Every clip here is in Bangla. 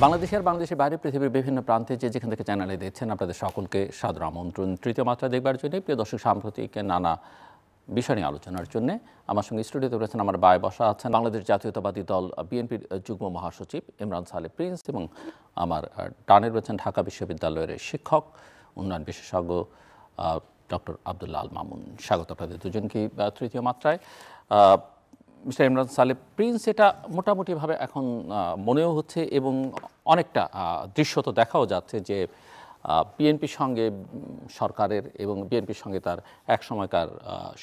বাংলাদেশের বাইরে পৃথিবীর বিভিন্ন প্রান্তে যেখান থেকে চ্যানেলে দেখছেন আপনাদের সকলকে সাদর আমন্ত্রণ তৃতীয় মাত্রা দেখবার জন্য। প্রিয় দর্শক, সাম্প্রতিক নানা বিষয় নিয়ে আলোচনার জন্য আমার সঙ্গে স্টুডিওতে রয়েছেন, আমার বায়ে বসা আছেন বাংলাদেশ জাতীয়তাবাদী দল বিএনপির যুগ্ম মহাসচিব ইমরান সালেহ প্রিন্স, এবং আমার ডানে রয়েছেন ঢাকা বিশ্ববিদ্যালয়ের শিক্ষক উন্নয়ন বিশেষজ্ঞ ডক্টর আব্দুল্লাহ আল মামুন। স্বাগত আপনাদের দুজনকে তৃতীয় মাত্রায়। মিস্টার ইমরান সালেহ প্রিন্স, এটা মোটামুটিভাবে এখন মনেও হচ্ছে এবং অনেকটা দৃশ্যত দেখাও যাচ্ছে যে বিএনপির সঙ্গে সরকারের এবং বিএনপির সঙ্গে তার এক সময়কার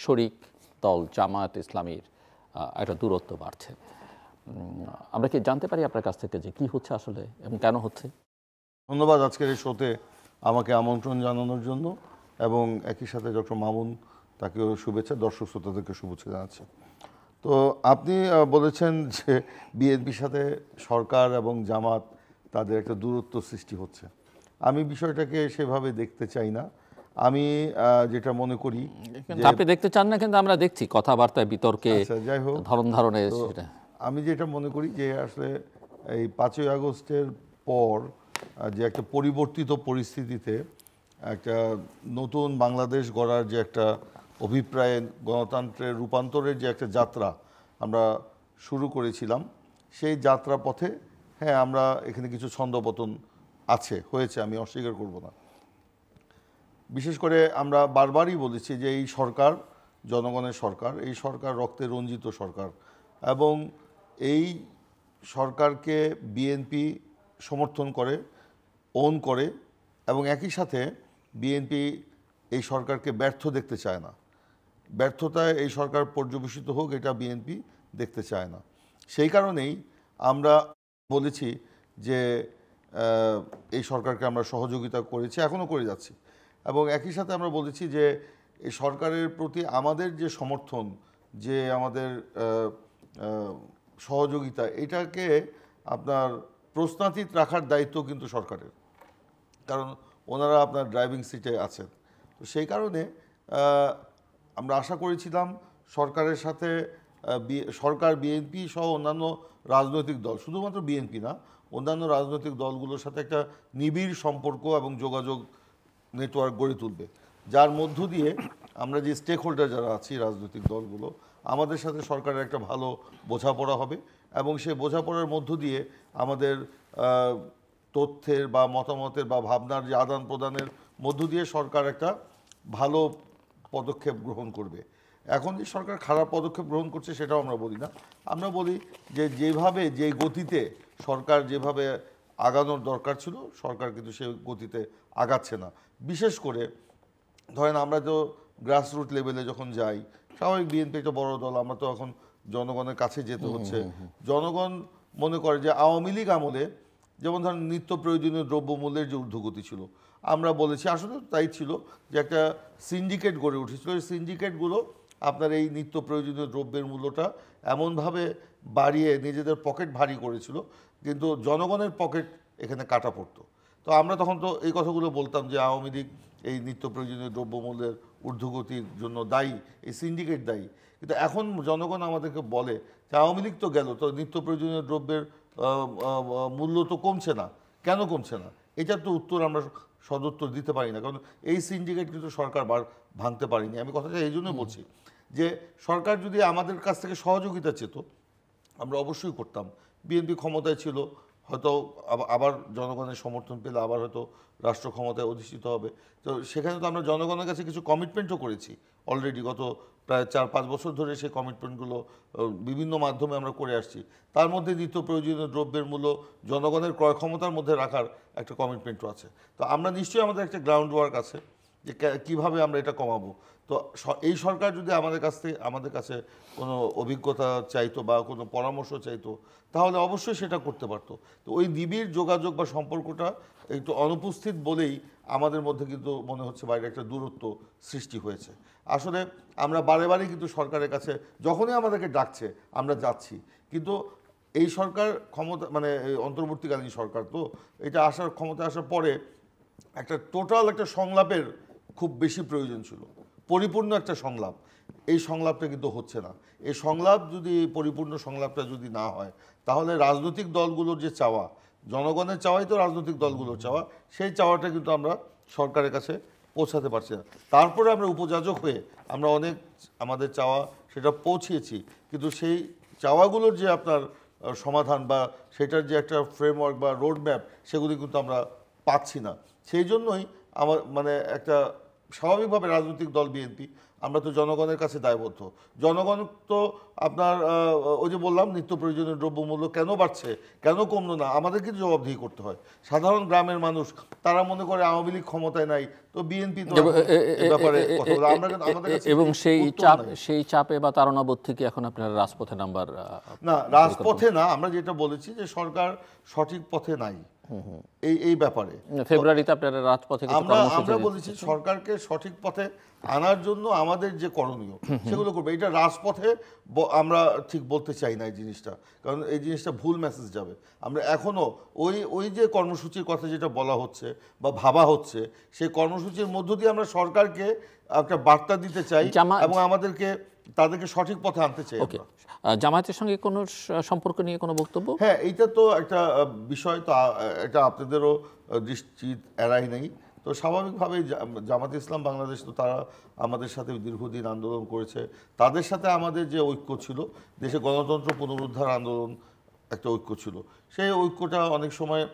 শরিক দল জামায়াত ইসলামীর একটা দূরত্ব বাড়ছে। আমরা কি জানতে পারি আপনার কাছ থেকে যে কী হচ্ছে আসলে এবং কেন হচ্ছে? ধন্যবাদ আজকের এই শোতে আমাকে আমন্ত্রণ জানানোর জন্য, এবং একই সাথে ডক্টর মামুন তাকেও শুভেচ্ছা, দর্শক শ্রোতাদেরকে শুভেচ্ছা জানাচ্ছি। তো আপনি বলেছেন যে বিএনপির সাথে সরকার এবং জামাত তাদের একটা দূরত্ব সৃষ্টি হচ্ছে। আমি বিষয়টাকে সেভাবে দেখতে চাই না। আমি যেটা মনে করি, আপনি দেখতে চান না, কিন্তু আমরা দেখছি কথাবার্তায় বিতর্কে যাই হোক ধরন ধারণে। আমি যেটা মনে করি যে আসলে এই 5ই আগস্টের পর যে একটা পরিবর্তিত পরিস্থিতিতে একটা নতুন বাংলাদেশ গড়ার যে একটা অভিপ্রায়, গণতন্ত্রের রূপান্তরের যে একটা যাত্রা আমরা শুরু করেছিলাম, সেই যাত্রা পথে হ্যাঁ আমরা এখানে কিছু ছন্দপতন হয়েছে, আমি অস্বীকার করব না। বিশেষ করে আমরা বারবারই বলেছি যে এই সরকার জনগণের সরকার, এই সরকার রক্তে রঞ্জিত সরকার, এবং এই সরকারকে বিএনপি সমর্থন করে, ওন করে, এবং একই সাথে বিএনপি এই সরকারকে ব্যর্থ দেখতে চায় না। ব্যর্থতায় এই সরকার পর্যবেসিত হোক, এটা বিএনপি দেখতে চায় না। সেই কারণেই আমরা বলেছি যে এই সরকারকে আমরা সহযোগিতা করেছি, এখনও করে যাচ্ছি, এবং একই সাথে আমরা বলেছি যে এই সরকারের প্রতি আমাদের যে সমর্থন, যে আমাদের সহযোগিতা, এটাকে আপনার প্রশ্নাতীত রাখার দায়িত্ব কিন্তু সরকারের, কারণ ওনারা আপনার ড্রাইভিং সিটে আছেন। তো সেই কারণে আমরা আশা করেছিলাম সরকারের সাথে সরকার, বিএনপি সহ অন্যান্য রাজনৈতিক দল, শুধুমাত্র বিএনপি না, অন্যান্য রাজনৈতিক দলগুলোর সাথে একটা নিবিড় সম্পর্ক এবং যোগাযোগ নেটওয়ার্ক গড়ে তুলবে, যার মধ্য দিয়ে আমরা যে স্টেক হোল্ডার যারা আছি রাজনৈতিক দলগুলো, আমাদের সাথে সরকারের একটা ভালো বোঝাপড়া হবে, এবং সেই বোঝাপড়ার মধ্য দিয়ে আমাদের তথ্যের বা মতামতের বা ভাবনার যে আদান প্রদানের মধ্য দিয়ে সরকার একটা ভালো পদক্ষেপ গ্রহণ করবে। এখন যে সরকার খারাপ পদক্ষেপ গ্রহণ করছে সেটাও আমরা বলি না, আমরা বলি যে যেভাবে, যে গতিতে সরকার যেভাবে আগানোর দরকার ছিল, সরকার কিন্তু সেই গতিতে আগাচ্ছে না। বিশেষ করে ধরেন আমরা তো গ্রাসরুট লেভেলে যখন যাই, স্বাভাবিক বিএনপি একটা বড় দল, আমরা তো এখন জনগণের কাছে যেতে হচ্ছে। জনগণ মনে করে যে আওয়ামী লীগ আমলে যেমন ধরেন নিত্য প্রয়োজনীয় দ্রব্যমূল্যের যে ঊর্ধ্বগতি ছিল, আমরা বলেছি আসলে তাই ছিল যে একটা সিন্ডিকেট গড়ে উঠেছিল। এই সিন্ডিকেটগুলো আপনার এই নিত্য প্রয়োজনীয় দ্রব্যের মূল্যটা এমনভাবে বাড়িয়ে নিজেদের পকেট ভারী করেছিল, কিন্তু জনগণের পকেট এখানে কাটা পড়তো। তো আমরা তখন তো এই কথাগুলো বলতাম যে আওয়ামী লীগ এই নিত্য প্রয়োজনীয় দ্রব্যমূল্যের ঊর্ধ্বগতির জন্য দায়ী, এই সিন্ডিকেট দায়ী। কিন্তু এখন জনগণ আমাদেরকে বলে যে আওয়ামী লীগ তো গেল, তো নিত্য প্রয়োজনীয় দ্রব্যের মূল্য তো কমছে না, কেন কমছে না? এটার তো উত্তর আমরা সদুত্তর দিতে পারি না, কারণ এই সিন্ডিকেট কিন্তু সরকার ভাঙতে পারেনি। আমি কথাটা এই জন্য বলছি যে সরকার যদি আমাদের কাছ থেকে সহযোগিতা চেত, আমরা অবশ্যই করতাম। বিএনপি ক্ষমতায় ছিল, হয়তো আবার জনগণের সমর্থন পেলে আবার হয়তো রাষ্ট্র ক্ষমতায় অধিষ্ঠিত হবে। তো সেখানে তো আমরা জনগণের কাছে কিছু কমিটমেন্টও করেছি অলরেডি, গত প্রায় 4-5 বছর ধরে সেই কমিটমেন্টগুলো বিভিন্ন মাধ্যমে আমরা করে আসছি। তার মধ্যে নিত্য প্রয়োজনীয় দ্রব্যের মূল্য জনগণের ক্রয় ক্ষমতার মধ্যে রাখার একটা কমিটমেন্টও আছে। তো আমরা নিশ্চয়ই আমাদের একটা গ্রাউন্ড ওয়ার্ক আছে যে কীভাবে আমরা এটা কমাবো। তো এই সরকার যদি আমাদের কাছে কোনো অভিজ্ঞতা চাইতো বা কোনো পরামর্শ চাইতো, তাহলে অবশ্যই সেটা করতে পারতো। তো ওই নিবিড় যোগাযোগ বা সম্পর্কটা একটু অনুপস্থিত বলেই আমাদের মধ্যে কিন্তু মনে হচ্ছে বাইরে একটা দূরত্ব সৃষ্টি হয়েছে। আসলে আমরা বারে বারে কিন্তু সরকারের কাছে যখনই আমাদেরকে ডাকছে আমরা যাচ্ছি, কিন্তু এই সরকার ক্ষমতা, মানে অন্তর্বর্তীকালীন সরকার, তো এটা ক্ষমতা আসার পরে একটা টোটাল একটা সংলাপের খুব বেশি প্রয়োজন ছিল, পরিপূর্ণ একটা সংলাপ। এই সংলাপটা কিন্তু হচ্ছে না। এই সংলাপ যদি, পরিপূর্ণ সংলাপটা যদি না হয়, তাহলে রাজনৈতিক দলগুলোর যে চাওয়া জনগণের চাওয়াই তো রাজনৈতিক দলগুলোর চাওয়া, সেই চাওয়াটা কিন্তু আমরা সরকারের কাছে পৌঁছাতে পারছি না। তারপরে আমরা উপযাজক হয়ে আমরা অনেক আমাদের চাওয়া সেটা পৌঁছিয়েছি, কিন্তু সেই চাওয়াগুলোর যে আপনার সমাধান বা সেটার যে একটা ফ্রেমওয়ার্ক বা রোড ম্যাপ, সেগুলি কিন্তু আমরা পাচ্ছি না। সেই জন্যই আমার মানে একটা স্বাভাবিকভাবে রাজনৈতিক দল বিএনপি আমরা তো জনগণের কাছে দায়বদ্ধ। জনগণ তো আপনার ওই যে বললাম নিত্য প্রয়োজনীয় দ্রব্যমূল্য কেন বাড়ছে, কেন কমলো না, আমাদের কিন্তু জবাবদিহি করতে হয়। সাধারণ গ্রামের মানুষ তারা মনে করে আওয়ামী লীগ ক্ষমতায় নাই, তো বিএনপি তো এই ব্যাপারে কথা বলে। আমরা কিন্তু আমাদের কাছে এবং উত্তর নাই। সেই চাপে বা তাড়নাবোধ থেকে এখন আপনারা রাজপথে নাম্বার না, রাজপথে না, আমরা যেটা বলেছি যে সরকার সঠিক পথে নাই এই ব্যাপারে। ফেব্রুয়ারিতে আপনারা রাজপথে কিছু আমরা কর্মসূচি বলেছি সরকারকে সঠিক পথে আনার জন্য আমাদের যে করণীয় সেগুলো করবে। এটা রাজপথে আমরা ঠিক বলতে চাই না এই জিনিসটা, কারণ এই জিনিসটা ভুল মেসেজ যাবে। আমরা এখনো ওই যে কর্মসূচির কথা যেটা বলা হচ্ছে বা ভাবা হচ্ছে, সেই কর্মসূচির মধ্য দিয়ে আমরা সরকারকে একটা বার্তা দিতে চাই এবং আমাদেরকে তাদেরকে সঠিক পথে আনতে চাই। ওকে, জামায়াতের সঙ্গে কোনো সম্পর্ক নিয়ে কোনো বক্তব্য? হ্যাঁ, এইটা তো একটা বিষয়, তো এটা আপনাদেরও দৃষ্টি এড়াই নেই। তো স্বাভাবিকভাবেই জামাতে ইসলাম বাংলাদেশ তো তারা আমাদের সাথে দীর্ঘদিন আন্দোলন করেছে। তাদের সাথে আমাদের যে ঐক্য ছিল, দেশে গণতন্ত্র পুনরুদ্ধার আন্দোলন একটা ঐক্য ছিল, সেই ঐক্যটা অনেক সময়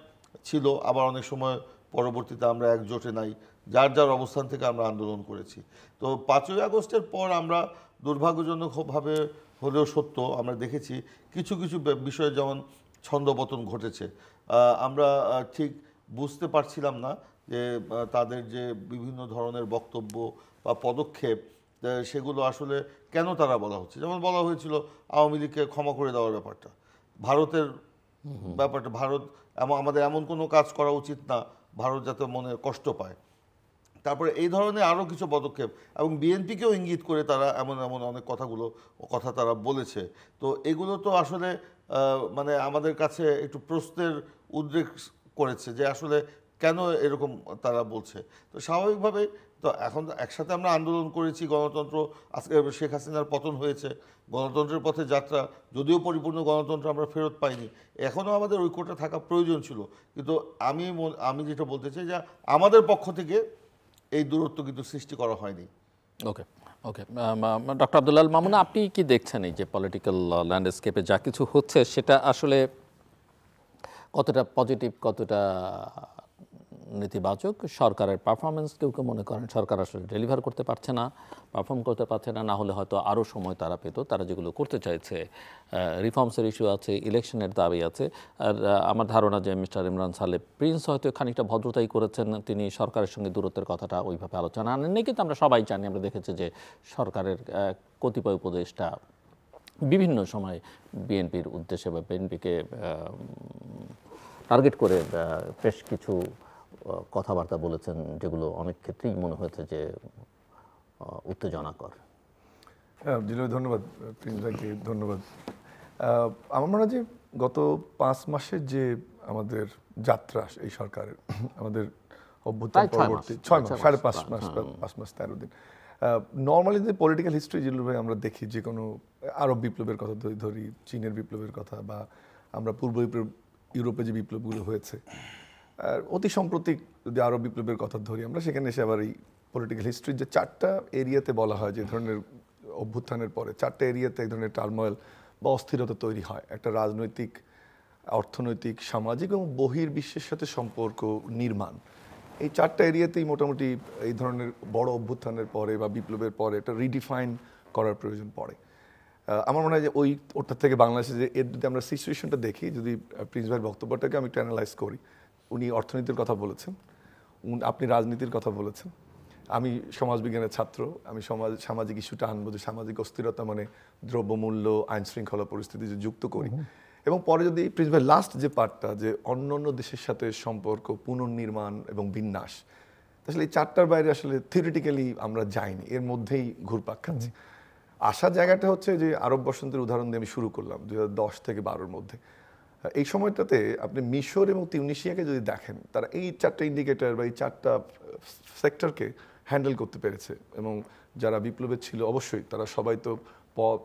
ছিল, আবার অনেক সময় পরবর্তীতে আমরা একজোটে নাই, যার যার অবস্থান থেকে আমরা আন্দোলন করেছি। তো 5ই আগস্টের পর আমরা দুর্ভাগ্যজনকভাবে হলেও সত্য আমরা দেখেছি কিছু কিছু বিষয়ে যেমন ছন্দপতন ঘটেছে। আমরা ঠিক বুঝতে পারছিলাম না যে তাদের যে বিভিন্ন ধরনের বক্তব্য বা পদক্ষেপ সেগুলো আসলে কেন তারা বলা হচ্ছে। যেমন বলা হয়েছিল আওয়ামী লীগকে ক্ষমা করে দেওয়ার ব্যাপারটা, ভারতের ব্যাপারটা, ভারত আমাদের এমন কোনো কাজ করা উচিত না ভারত যাতে মনে কষ্ট পায়। তারপরে এই ধরনের আরও কিছু পদক্ষেপ এবং বিএনপিকেও ইঙ্গিত করে তারা এমন এমন অনেক কথা তারা বলেছে। তো এগুলো তো আসলে মানে আমাদের কাছে একটু প্রশ্নের উদ্রেক করেছে যে আসলে কেন এরকম তারা বলছে। তো স্বাভাবিকভাবে তো এখন একসাথে আমরা আন্দোলন করেছি, গণতন্ত্র আজকে শেখ হাসিনার পতন হয়েছে, গণতন্ত্রের পথে যাত্রা, যদিও পরিপূর্ণ গণতন্ত্র আমরা ফেরত পাইনি, এখনও আমাদের ঐক্যটা থাকা প্রয়োজন ছিল। কিন্তু আমি যেটা বলতে চাই যে আমাদের পক্ষ থেকে এই দূরত্ব কিন্তু সৃষ্টি করা হয়নি। ওকে, ওকে, ডক্টর আব্দুল আল মামুন, আপনি কি দেখছেন এই যে পলিটিক্যাল ল্যান্ডস্কেপে যা কিছু হচ্ছে সেটা আসলে কতটা পজিটিভ, কতটা নেতিবাচক? সরকারের পারফরমেন্স, কেউ কেউ মনে করেন সরকার আসলে ডেলিভার করতে পারছে না, পারফর্ম করতে পারছে না, না হলে হয়তো আরও সময় তারা পেত, তারা যেগুলো করতে চাইছে। রিফর্মসের ইস্যু আছে, ইলেকশনের দাবি আছে। আর আমার ধারণা যে মিস্টার ইমরান সালেহ প্রিন্স হয়তো খানিকটা ভদ্রতাই করেছেন, তিনি সরকারের সঙ্গে দূরত্বের কথাটা ওইভাবে আলোচনা আনেননি। কিন্তু আমরা সবাই জানি, আমরা দেখেছি যে সরকারের কতিপয় উপদেষ্টা বিভিন্ন সময় বিএনপির উদ্দেশ্যে বা বিএনপিকে টার্গেট করে বেশ কিছু কথাবার্তা বলেছেন, যেগুলো অনেক ক্ষেত্রেই মনে হয়েছে যে উত্তেজনাকর। ধন্যবাদ প্রিন্স ভাইকে, ধন্যবাদ। আমার মনে হয় যে গত 5 মাসের যে আমাদের যাত্রা এই সরকারের, আমাদের অভ্যুত্থান পরবর্তী 6 মাস, 5.5 মাস 13 দিন, নর্মালি যে পলিটিক্যাল হিস্ট্রি যেগুলো ভাই আমরা দেখি, যে কোনো আরব বিপ্লবের কথা ধরি, চীনের বিপ্লবের কথা, বা আমরা পূর্ব ইউরোপে যে বিপ্লবগুলো হয়েছে, আর অতি সাম্প্রতিক যদি আরব বিপ্লবের কথা ধরি আমরা, সেখানে এসে আবার এই পলিটিক্যাল হিস্ট্রির যে 4টা এরিয়াতে বলা হয় যে ধরনের অভ্যুত্থানের পরে 4টা এরিয়াতে এক ধরনের টার্ময়েল বা অস্থিরতা তৈরি হয়। একটা রাজনৈতিক, অর্থনৈতিক, সামাজিক এবং বহির্বিশ্বের সাথে সম্পর্ক নির্মাণ, এই 4টা এরিয়াতেই মোটামুটি এই ধরনের বড় অভ্যুত্থানের পরে বা বিপ্লবের পরে একটা রিডিফাইন করার প্রয়োজন পড়ে। আমার মনে হয় যে ওটার থেকে বাংলাদেশে যে এর যদি আমরা সিচুয়েশনটা দেখি, যদি প্রিন্স ভাইয়ের বক্তব্যটাকে আমি একটু অ্যানালাইজ করি, উনি অর্থনীতির কথা বলেছেন, আপনি রাজনীতির কথা বলেছেন, আমি সমাজবিজ্ঞানের ছাত্র, আমি সামাজিক ইস্যুটা আনবো যে সামাজিক অস্থিরতা মানে দ্রব্যমূল্য, আইন শৃঙ্খলা পরিস্থিতি যে যুক্ত করি, এবং পরে যদি প্রিন্স ভাই লাস্ট যে পার্টটা, যে অন্য দেশের সাথে সম্পর্ক পুনর্নির্মাণ এবং বিন্যাস, আসলে এই 4টার বাইরে আসলে থিওরিটিক্যালি আমরা যাইনি, এর মধ্যেই ঘুরপাক খাচ্ছি। আসার জায়গাটা হচ্ছে যে আরব বসন্তের উদাহরণ দিয়ে আমি শুরু করলাম 2010 থেকে 12-র মধ্যে। এই সময়টাতে আপনি মিশর এবং তিউনিসিয়াকে যদি দেখেন, তারা এই 4টা ইন্ডিকেটর বা এই 4টা সেক্টরকে হ্যান্ডেল করতে পেরেছে, এবং যারা বিপ্লবে ছিল অবশ্যই তারা সবাই তো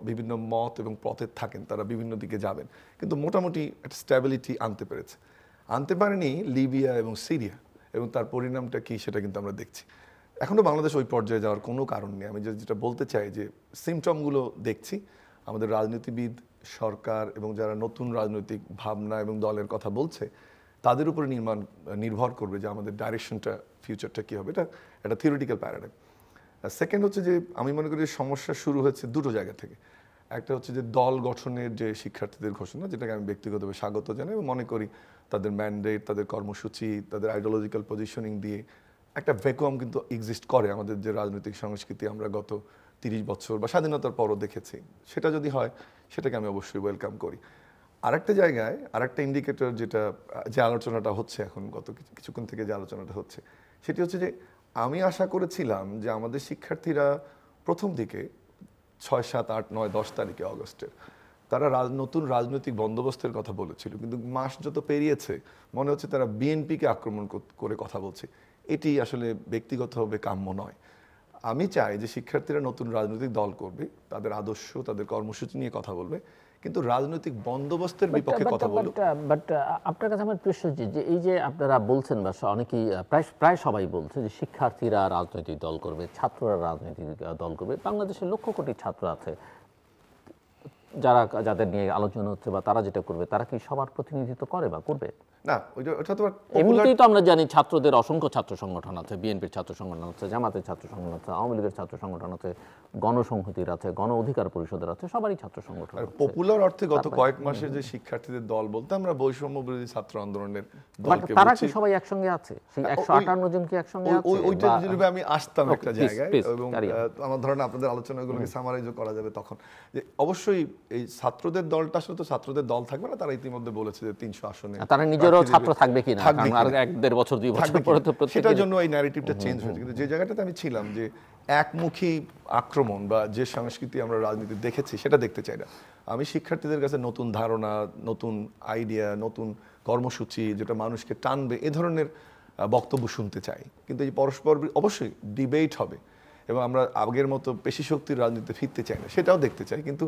বিভিন্ন মত এবং পথে থাকেন, তারা বিভিন্ন দিকে যাবেন, কিন্তু মোটামুটি একটা স্ট্যাবিলিটি আনতে পেরেছে। আনতে পারেনি লিবিয়া এবং সিরিয়া, এবং তার পরিণামটা কি সেটা কিন্তু আমরা দেখছি। এখনও বাংলাদেশ ওই পর্যায়ে যাওয়ার কোনো কারণ নেই। আমি যেটা বলতে চাই যে সিমটমগুলো দেখছি, আমাদের রাজনীতিবিদ, সরকার এবং যারা নতুন রাজনৈতিক ভাবনা এবং দলের কথা বলছে তাদের উপরে নির্ভর করবে যে আমাদের ডাইরেকশনটা, ফিউচারটা কী হবে। এটা একটা থিওরিটিক্যাল প্যারাডাইম। সেকেন্ড হচ্ছে যে আমি মনে করি সমস্যা শুরু হচ্ছে দুটো জায়গা থেকে। একটা হচ্ছে যে দল গঠনের যে শিক্ষার্থীদের ঘোষণা, যেটাকে আমি ব্যক্তিগতভাবে স্বাগত জানাই এবং মনে করি তাদের ম্যান্ডেট, তাদের কর্মসূচি, তাদের আইডিওলজিক্যাল পজিশনিং দিয়ে একটা ভ্যাকুয়াম কিন্তু এক্সিস্ট করে আমাদের যে রাজনৈতিক সংস্কৃতি আমরা গত 30 বছর বা স্বাধীনতার পরও দেখেছি। সেটা যদি হয় সেটাকে আমি অবশ্যই ওয়েলকাম করি। আরেকটা জায়গায় আরেকটা ইন্ডিকেটর যেটা যে আলোচনাটা হচ্ছে এখন গত কিছুক্ষণ থেকে যে আলোচনাটা হচ্ছে সেটি হচ্ছে যে আমি আশা করেছিলাম যে আমাদের শিক্ষার্থীরা প্রথম দিকে 6, 7, 8, 9, 10 তারিখে অগস্টের তারা নতুন রাজনৈতিক বন্দোবস্তের কথা বলেছিল, কিন্তু মাস যত পেরিয়েছে মনে হচ্ছে তারা বিএনপিকে আক্রমণ করে কথা বলছে। এটি আসলে ব্যক্তিগতভাবে কাম্য নয়। আমি চাই যে শিক্ষার্থীরা নতুন রাজনৈতিক দল করবে, তাদের আদর্শ, তাদের কর্মসূচি নিয়ে কথা বলবে, কিন্তু রাজনৈতিক বন্দোবস্তের বিপক্ষে কথা বলবে। বাট আপনার কাছে আমার প্রশ্ন যে এই যে আপনারা বলছেন বা অনেকেই প্রায় সবাই বলছে যে শিক্ষার্থীরা রাজনৈতিক দল করবে, ছাত্ররা রাজনৈতিক দল করবে। বাংলাদেশের লক্ষ কোটি ছাত্র আছে যাদের নিয়ে আলোচনা হচ্ছে বা তারা যেটা করবে, তারা কি সবার প্রতিনিধিত্ব করে বা করবে? না, ওটা তো এমনিতেই তো আমরা জানি ছাত্রদের অসংখ্য ছাত্র সংগঠন আছে, বিএনপির ছাত্র সংগঠন আছে, জামাতের ছাত্র সংগঠন আছে, আওয়ামী লীগের ছাত্র সংগঠন আছে, গণসংহতির আছে, গণ অধিকার পরিষদের আছে, সবারই ছাত্র সংগঠন আছে। পপুলার অর্থে গত কয়েক মাসে যে শিক্ষার্থীদের দল বলতে আমরা বৈষম্য বিরোধী ছাত্র আন্দোলনের দলকে তারা বলছি। কি সবাই একসঙ্গে আছে? সেই 158 জন কি একসঙ্গে আছে? ওইটা যদি আমি আসতাম একটা জায়গায় এবং carry on. আমার ধরেন আপনাদের আলোচনাগুলোকে সামারাইজ করা যাবে তখন যে অবশ্যই এই ছাত্রদের দলটা আসলে তো ছাত্রদের দল থাকবে না। তারা ইতিমধ্যে বলেছে যে 300 আসনে তারা নিজেরও ছাত্র থাকবে কিনা, থাকবে কারণ আর 1-1.5 বছর 2 বছর পরে তো সেটার জন্য এই ন্যারেটিভটা চেঞ্জ হয়েছে। কিন্তু যে জায়গাটাতে আমি ছিলাম যে একমুখী আক্রমণ বা যে সংস্কৃতি আমরা রাজনীতি দেখেছি সেটা দেখতে চাই না। আমি শিক্ষার্থীদের কাছে নতুন ধারণা, নতুন আইডিয়া, নতুন কর্মসূচি যেটা মানুষকে টানবে এ ধরনের বক্তব্য শুনতে চাই। কিন্তু এই পরস্পর অবশ্যই ডিবেট হবে এবং আমরা আগের মতো পেশি শক্তির রাজনীতিতে ফিরতে চাই না, সেটাও দেখতে চাই। কিন্তু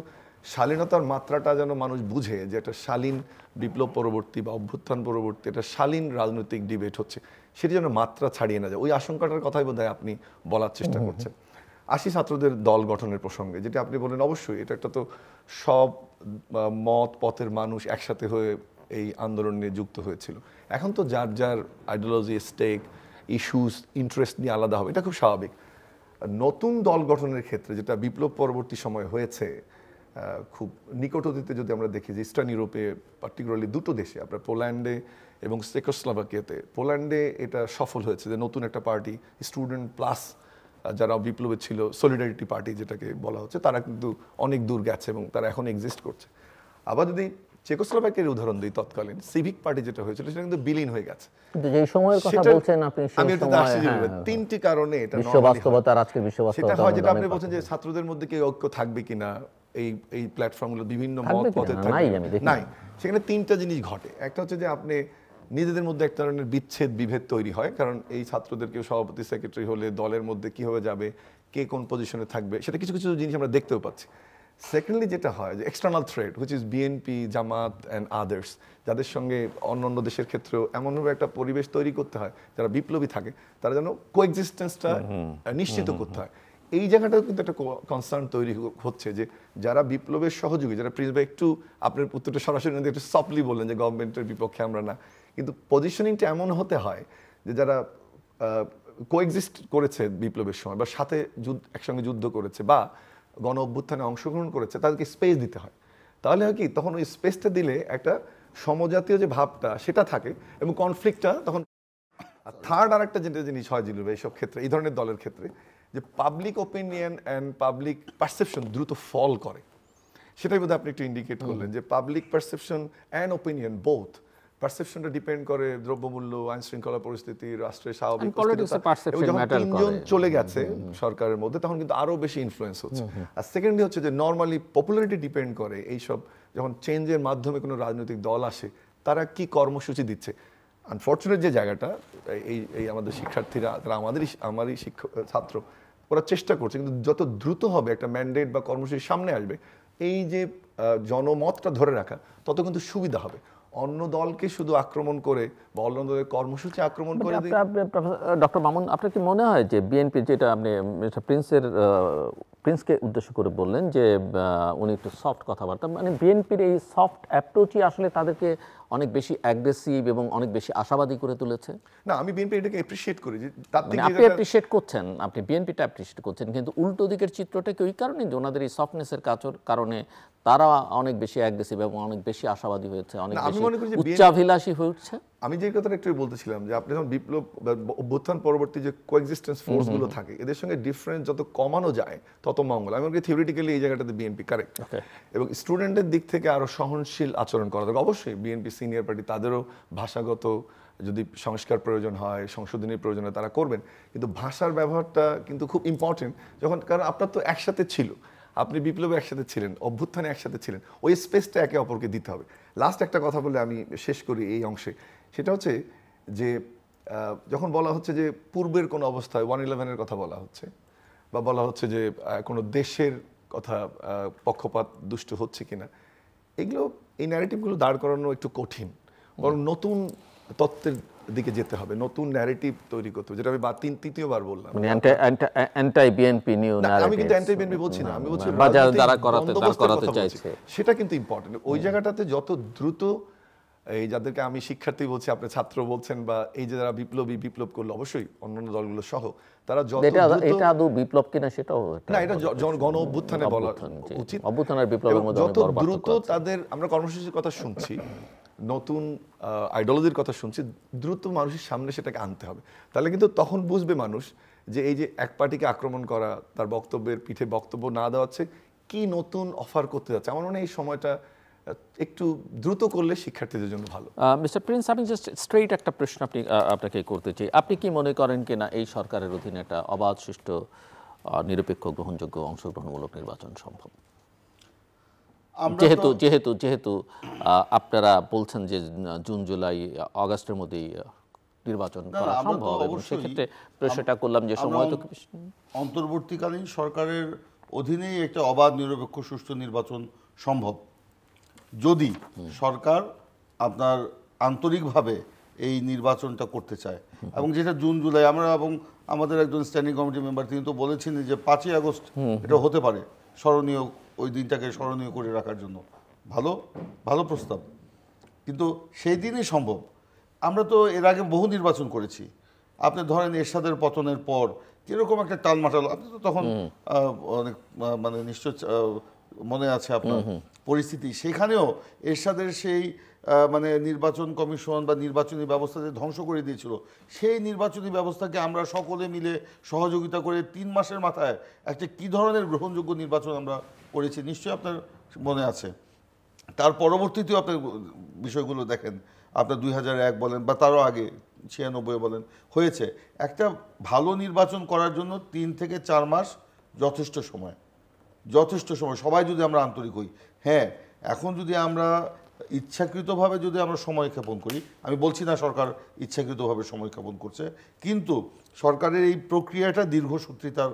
শালীনতার মাত্রাটা যেন মানুষ বুঝে যে একটা শালীন বিপ্লব পরবর্তী বা অভ্যুত্থান পরবর্তী একটা শালীন রাজনৈতিক ডিবেট হচ্ছে, সেটি যেন মাত্রা ছাড়িয়ে না যায়। ওই আশঙ্কাটার কথাই বোধহয় আপনি বলার চেষ্টা করছেন। আসি ছাত্রদের দল গঠনের প্রসঙ্গে, যেটা আপনি বলেন, অবশ্যই এটা একটা তো সব মত পথের মানুষ একসাথে হয়ে এই আন্দোলন নিয়ে যুক্ত হয়েছিল। এখন তো যার যার আইডিওলজি, স্টেক, ইস্যুস, ইন্টারেস্ট নিয়ে আলাদা হবে, এটা খুব স্বাভাবিক। নতুন দল গঠনের ক্ষেত্রে যেটা বিপ্লব পরবর্তী সময় হয়েছে, খুব নিকট অতীতে যদি আমরা দেখি যে ইস্টার্ন ইউরোপে পার্টিকুলারলি দুটো দেশে, আপনার পোল্যান্ডে এবং চেকোস্লোভাকিয়াতে, পোল্যান্ডে এটা সফল হয়েছে যে নতুন একটা পার্টি, স্টুডেন্ট প্লাস যারা বিপ্লবে ছিল, সলিডারিটি পার্টি যেটাকে বলা হচ্ছে, তারা কিন্তু অনেক দূর গেছে এবং তারা এখন এক্সিস্ট করছে। আবার যদি চেকোস্লোভাকিয়ার উদাহরণ দিই, তৎকালীন সিভিক পার্টি যেটা হয়েছিল সেটা কিন্তু বিলীন হয়ে গেছে। কিন্তু যে সময়ের কথা বলছেন আপনি, আমি এটা আসছি যে তিনটি কারণে এটা বিশ্ব বাস্তবতা আর আজকের বিশ্ব বাস্তবতা, সেটা হয় যেটা আপনি বলছেন যে ছাত্রদের মধ্যে কি ঐক্য থাকবে কিনা, এই প্ল্যাটফর্মগুলো বিভিন্ন মত পথে নাই, সেখানে তিনটা জিনিস ঘটে। একটা হচ্ছে যে আপনি নিজেদের মধ্যে এক ধরনের বিচ্ছেদ, বিভেদ তৈরি হয়, কারণ এই ছাত্রদের কেউ সভাপতি, সেক্রেটারি হলে দলের মধ্যে কিভাবে যাবে, কে কোন পজিশনে থাকবে, সেটা কিছু কিছু জিনিস আমরা দেখতেও পাচ্ছি। সেকেন্ডলি যেটা হয় যে external threat, which is BNP, Jamaat and others, যাদের সঙ্গে অন্য দেশের ক্ষেত্রেও এমনভাবে একটা পরিবেশ তৈরি করতে হয়, যারা বিপ্লবী থাকে তারা যেন কোএক্সিস্টেন্সটা নিশ্চিত করতে হয়। এই জায়গাটাও কিন্তু একটা কনসার্ন তৈরি হচ্ছে যে যারা বিপ্লবের সহযোগী, যারা প্রিন্স ভাই একটু আপনার উত্তরটা সরাসরি একটু সফটলি বললেন যে গভর্নমেন্টের বিপক্ষে আমরা না, কিন্তু পজিশনিংটা এমন হতে হয় যে যারা কোএক্সিস্ট করেছে বিপ্লবের সময় বা সাথে একসঙ্গে যুদ্ধ করেছে বা গণ অভ্যুত্থানে অংশগ্রহণ করেছে, তাদেরকে স্পেস দিতে হয়। তাহলে হয় কি, তখন ওই স্পেসটা দিলে একটা সমজাতীয় যে ভাবটা সেটা থাকে এবং কনফ্লিক্টটা তখন। থার্ড আর একটা যেটা জিনিস হয় জিলু ভাই এইসব ক্ষেত্রে, এই ধরনের দলের ক্ষেত্রে, যে public opinion and public perception দ্রুত ফল করে। সেটাই বোধহয় আপনি একটু ইন্ডিকেট করলেন যে public perception and opinion both, পারসেপশনটা ডিপেন্ড করে দ্রব্যমূল্য, আইন শৃঙ্খলা পরিস্থিতি, রাষ্ট্রের স্বাভাবিক যখন তিনজন চলে গেছে সরকারের মধ্যে, তখন কিন্তু আরো বেশি ইনফ্লুয়েন্স হচ্ছে। আর সেকেন্ডলি হচ্ছে যে নর্মালি পপুলারিটি ডিপেন্ড করে এইসব, যখন চেঞ্জের মাধ্যমে কোনো রাজনৈতিক দল আসে তারা কি কর্মসূচি দিচ্ছে। আনফর্চুনেট যে জায়গাটা, এই আমাদের শিক্ষার্থীরা, তারা আমারই ছাত্র, ওরা চেষ্টা করছে, কিন্তু যত দ্রুত হবে একটা ম্যান্ডেট বা কর্মসূচি সামনে আসবে, এই যে জনমতটা ধরে রাখা তত কিন্তু সুবিধা হবে। অন্য দলকে শুধু আক্রমণ করে বা অন্য দলের কর্মসূচি আক্রমণ করে ডক্টর মামুন, আপনার কি মনে হয় যে বিএনপি, যেটা আপনি মিস্টার প্রিন্সকে উদ্দেশ্য করে বললেন যে উনি একটু সফট কথাবার্তা, মানে বিএনপির এই সফট অ্যাপ্রোচই আসলে তাদেরকে অনেক বেশি অ্যাগ্রেসিভ এবং অনেক বেশি আশাবাদী করে তুলেছে? না, আমি বিএনপি এটাকে অ্যাপ্রিশিয়েট করি যে তার থেকে আপনি অ্যাপ্রিশিয়েট করছেন, আপনি বিএনপিটা অ্যাপ্রিশিয়েট করছেন, কিন্তু উল্টো দিকের চিত্রটা কি ওই কারণে যে ওনাদের এই সফটনেসের কারণে তারা অনেক বেশি অ্যাগ্রেসিভ এবং অনেক বেশি আশাবাদী হয়েছে, অনেক বেশি উচ্চাভিলাষী হয়ে উঠছে? আমি যে কথাটা একটু বলতেছিলাম যে আপনি যখন বিপ্লব অভ্যুত্থান পরবর্তী যে কোএক্সিস্টেন্স ফোর্সগুলো থাকে এদের সঙ্গে ডিফারেন্স যত কমানো যায় তত মঙ্গল। আমি মনে করি থিওরিটিক্যালি এই জায়গাটাতে বিএনপি কারেক্ট, এবং স্টুডেন্টের দিক থেকে আরো সহনশীল আচরণ করা দরকার। অবশ্যই বিএনপি সিনিয়র পার্টি, তাদেরও ভাষাগত যদি সংস্কার প্রয়োজন হয়, সংশোধনীর প্রয়োজন হয়, তারা করবেন, কিন্তু ভাষার ব্যবহারটা কিন্তু খুব ইম্পর্টেন্ট। যখন, কারণ আপনার তো একসাথে ছিল, আপনি বিপ্লবে একসাথে ছিলেন, অভ্যুত্থানে একসাথে ছিলেন, ওই স্পেসটা একে অপরকে দিতে হবে। লাস্ট একটা কথা বলে আমি শেষ করি এই অংশে, সেটা হচ্ছে যে যখন বলা হচ্ছে যে পূর্বের কোনো অবস্থায় 1/11-এর কথা বলা হচ্ছে, বা বলা হচ্ছে যে কোনো দেশের কথা পক্ষপাত দুষ্ট হচ্ছে কিনা, এগুলো, এই ন্যারেটিভগুলো দাঁড় করানো একটু কঠিন, বরং নতুন তত্ত্বের দিকে যেতে হবে, নতুন ন্যারেটিভ তৈরি করতে হবে, যেটা আমি তৃতীয়বার বললাম। মানে অ্যান্টি বিএনপি নিউ ন্যারেটিভ, আমি কিন্তু অ্যান্টি বিএনপি বলছি না, আমি বলছি যারা করাতে চাইছে, সেটা কিন্তু ইম্পর্টেন্ট। ওই জায়গাটাতে যত দ্রুত, এই যাদেরকে আমি শিক্ষার্থী বলছি, আপনি ছাত্র বলছেন, বা এই যে যারা বিপ্লব করলো, অবশ্যই অন্যান্য দলগুলো সহ, তারা যত এটা আদৌ বিপ্লব কিনা সেটাও না, এটা গণ অভ্যুত্থানে বলা উচিত, অভ্যুত্থানের বিপ্লবের মধ্যে যত দ্রুত তাদের, আমরা কর্মসূচির কথা শুনছি, নতুন আইডিওলজির কথা শুনছি, দ্রুত মানুষের সামনে সেটাকে আনতে হবে। তাহলে কিন্তু তখন বুঝবে মানুষ যে এই যে এক পার্টিকে আক্রমণ করা, তার বক্তব্যের পিঠে বক্তব্য না দেওয়াচ্ছে, কি নতুন অফার করতে যাচ্ছে। আমার মনে হয় এই সময়টা একটু দ্রুত করলে শিক্ষার্থীদের জন্য ভালো। মিস্টার প্রিন্স, আমি জাস্ট স্ট্রেইট একটা প্রশ্ন আপনাকে করতে চাই। আপনি কি মনে করেন কিনা এই সরকারের অধীনে একটা অবাধ, সুষ্ঠু, নিরপেক্ষ, গ্রহণযোগ্য, অংশগ্রহণমূলক নির্বাচন সম্ভব? যেহেতু আপনারা বলছেন যে জুন, জুলাই, আগস্টের মধ্যেই নির্বাচন করা সম্ভব, এবং সেক্ষেত্রে প্রশ্নটা করলাম যে সময় তো অন্তর্বর্তীকালীন সরকারের অধীনেই একটা অবাধ, নিরপেক্ষ, সুষ্ঠু নির্বাচন সম্ভব যদি সরকার আপনার আন্তরিকভাবে এই নির্বাচনটা করতে চায়। এবং যেটা জুন, জুলাই, আমরা এবং আমাদের একজন স্ট্যান্ডিং কমিটি মেম্বার, তিনি তো বলেছেন যে 5ই আগস্ট এটা হতে পারে স্মরণীয়, ওই দিনটাকে স্মরণীয় করে রাখার জন্য। ভালো ভালো প্রস্তাব, কিন্তু সেই দিনই সম্ভব। আমরা তো এর আগে বহু নির্বাচন করেছি। আপনি ধরেন এরশাদের পতনের পর কিরকম একটা টালমাটাল, আপনি তো তখন অনেক, মানে নিশ্চয় মনে আছে আপনার পরিস্থিতি, সেখানেও এরশাদের সেই মানে নির্বাচন কমিশন বা নির্বাচনী ব্যবস্থা যে ধ্বংস করে দিয়েছিল, সেই নির্বাচনী ব্যবস্থাকে আমরা সকলে মিলে সহযোগিতা করে 3 মাসের মাথায় একটা কী ধরনের গ্রহণযোগ্য নির্বাচন আমরা করেছি, নিশ্চয়ই আপনার মনে আছে। তার পরবর্তীতেও আপনার বিষয়গুলো দেখেন, আপনার 2001 বলেন বা তারও আগে 96 বলেন, হয়েছে। একটা ভালো নির্বাচন করার জন্য 3 থেকে 4 মাস যথেষ্ট সময়, সবাই যদি আমরা আন্তরিক হই। হ্যাঁ, এখন যদি আমরা ইচ্ছাকৃতভাবে যদি আমরা সময় ক্ষেপণ করি, আমি বলছি না সরকার ইচ্ছাকৃতভাবে সময় ক্ষেপণ করছে, কিন্তু সরকারের এই প্রক্রিয়াটা দীর্ঘসূত্রিতার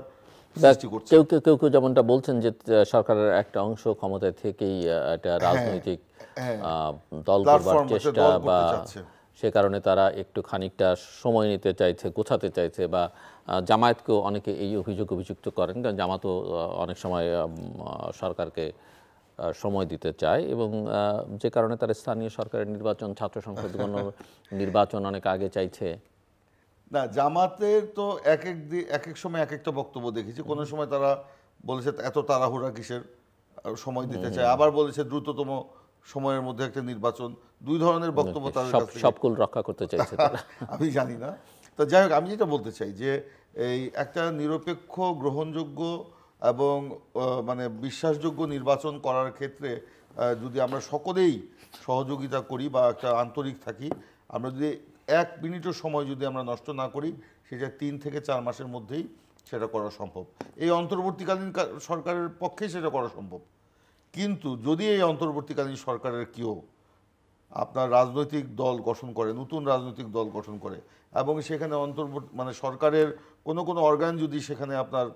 সৃষ্টি করছে। কেউ যেমনটা বলছেন যে সরকারের একটা অংশ ক্ষমতায় থেকেই একটা রাজনৈতিক দল করবার চেষ্টা, বা সে কারণে তারা একটু খানিকটা সময় নিতে চাইছে, গোছাতে চাইছে, বা জামায়াতকেও অনেকে এই অভিযুক্ত করেন, কারণ জামাতও অনেক সময় সরকারকে সময় দিতে চায়, এবং যে কারণে তারা স্থানীয় সরকারের নির্বাচন, ছাত্র সংসদ নির্বাচন অনেক আগে চাইছে। না, জামাতের তো এক এক সময় এক একটা বক্তব্য দেখেছি। কোনো সময় তারা বলেছে এত তাড়াহুড়া কিসের, সময় দিতে চায়, আবার বলেছে দ্রুততম সময়ের মধ্যে একটা নির্বাচন। 2 ধরনের বক্তব্য তাদের কাছে, সবকুল রক্ষা করতে চাইছে তারা। আমি জানি না। তো যাই হোক, আমি যেটা বলতে চাই যে এই একটা নিরপেক্ষ, গ্রহণযোগ্য এবং মানে বিশ্বাসযোগ্য নির্বাচন করার ক্ষেত্রে যদি আমরা সকলেই সহযোগিতা করি বা একটা আন্তরিক থাকি, আমরা যদি 1 মিনিটও সময় যদি আমরা নষ্ট না করি, সেটা 3 থেকে 4 মাসের মধ্যেই সেটা করা সম্ভব। এই অন্তর্বর্তীকালীন সরকারের পক্ষেই সেটা করা সম্ভব। কিন্তু যদি এই অন্তর্বর্তীকালীন সরকারের কেউ আপনার রাজনৈতিক দল গঠন করে, নতুন রাজনৈতিক দল গঠন করে, এবং সেখানে মানে সরকারের কোনো অর্গান যদি সেখানে আপনার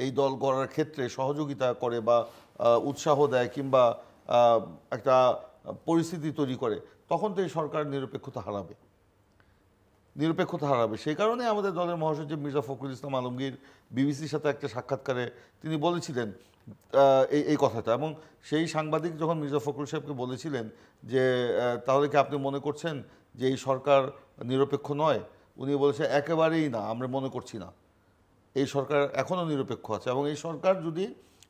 এই দল করার ক্ষেত্রে সহযোগিতা করে বা উৎসাহ দেয়, কিংবা একটা পরিস্থিতি তৈরি করে, তখন তো এই সরকার নিরপেক্ষতা হারাবে। সেই কারণে আমাদের দলের মহাসচিব মির্জা ফখরুল ইসলাম আলমগীর বিবিসির সাথে একটা সাক্ষাৎকারে তিনি বলেছিলেন এই কথাটা। এবং সেই সাংবাদিক যখন মির্জা ফখরুল সাহেবকে বলেছিলেন যে তাহলে কি আপনি মনে করছেন যে এই সরকার নিরপেক্ষ নয়, উনি বলেছে একেবারেই না, আমরা মনে করছি না, এই সরকার এখনও নিরপেক্ষ আছে এবং এই সরকার যদি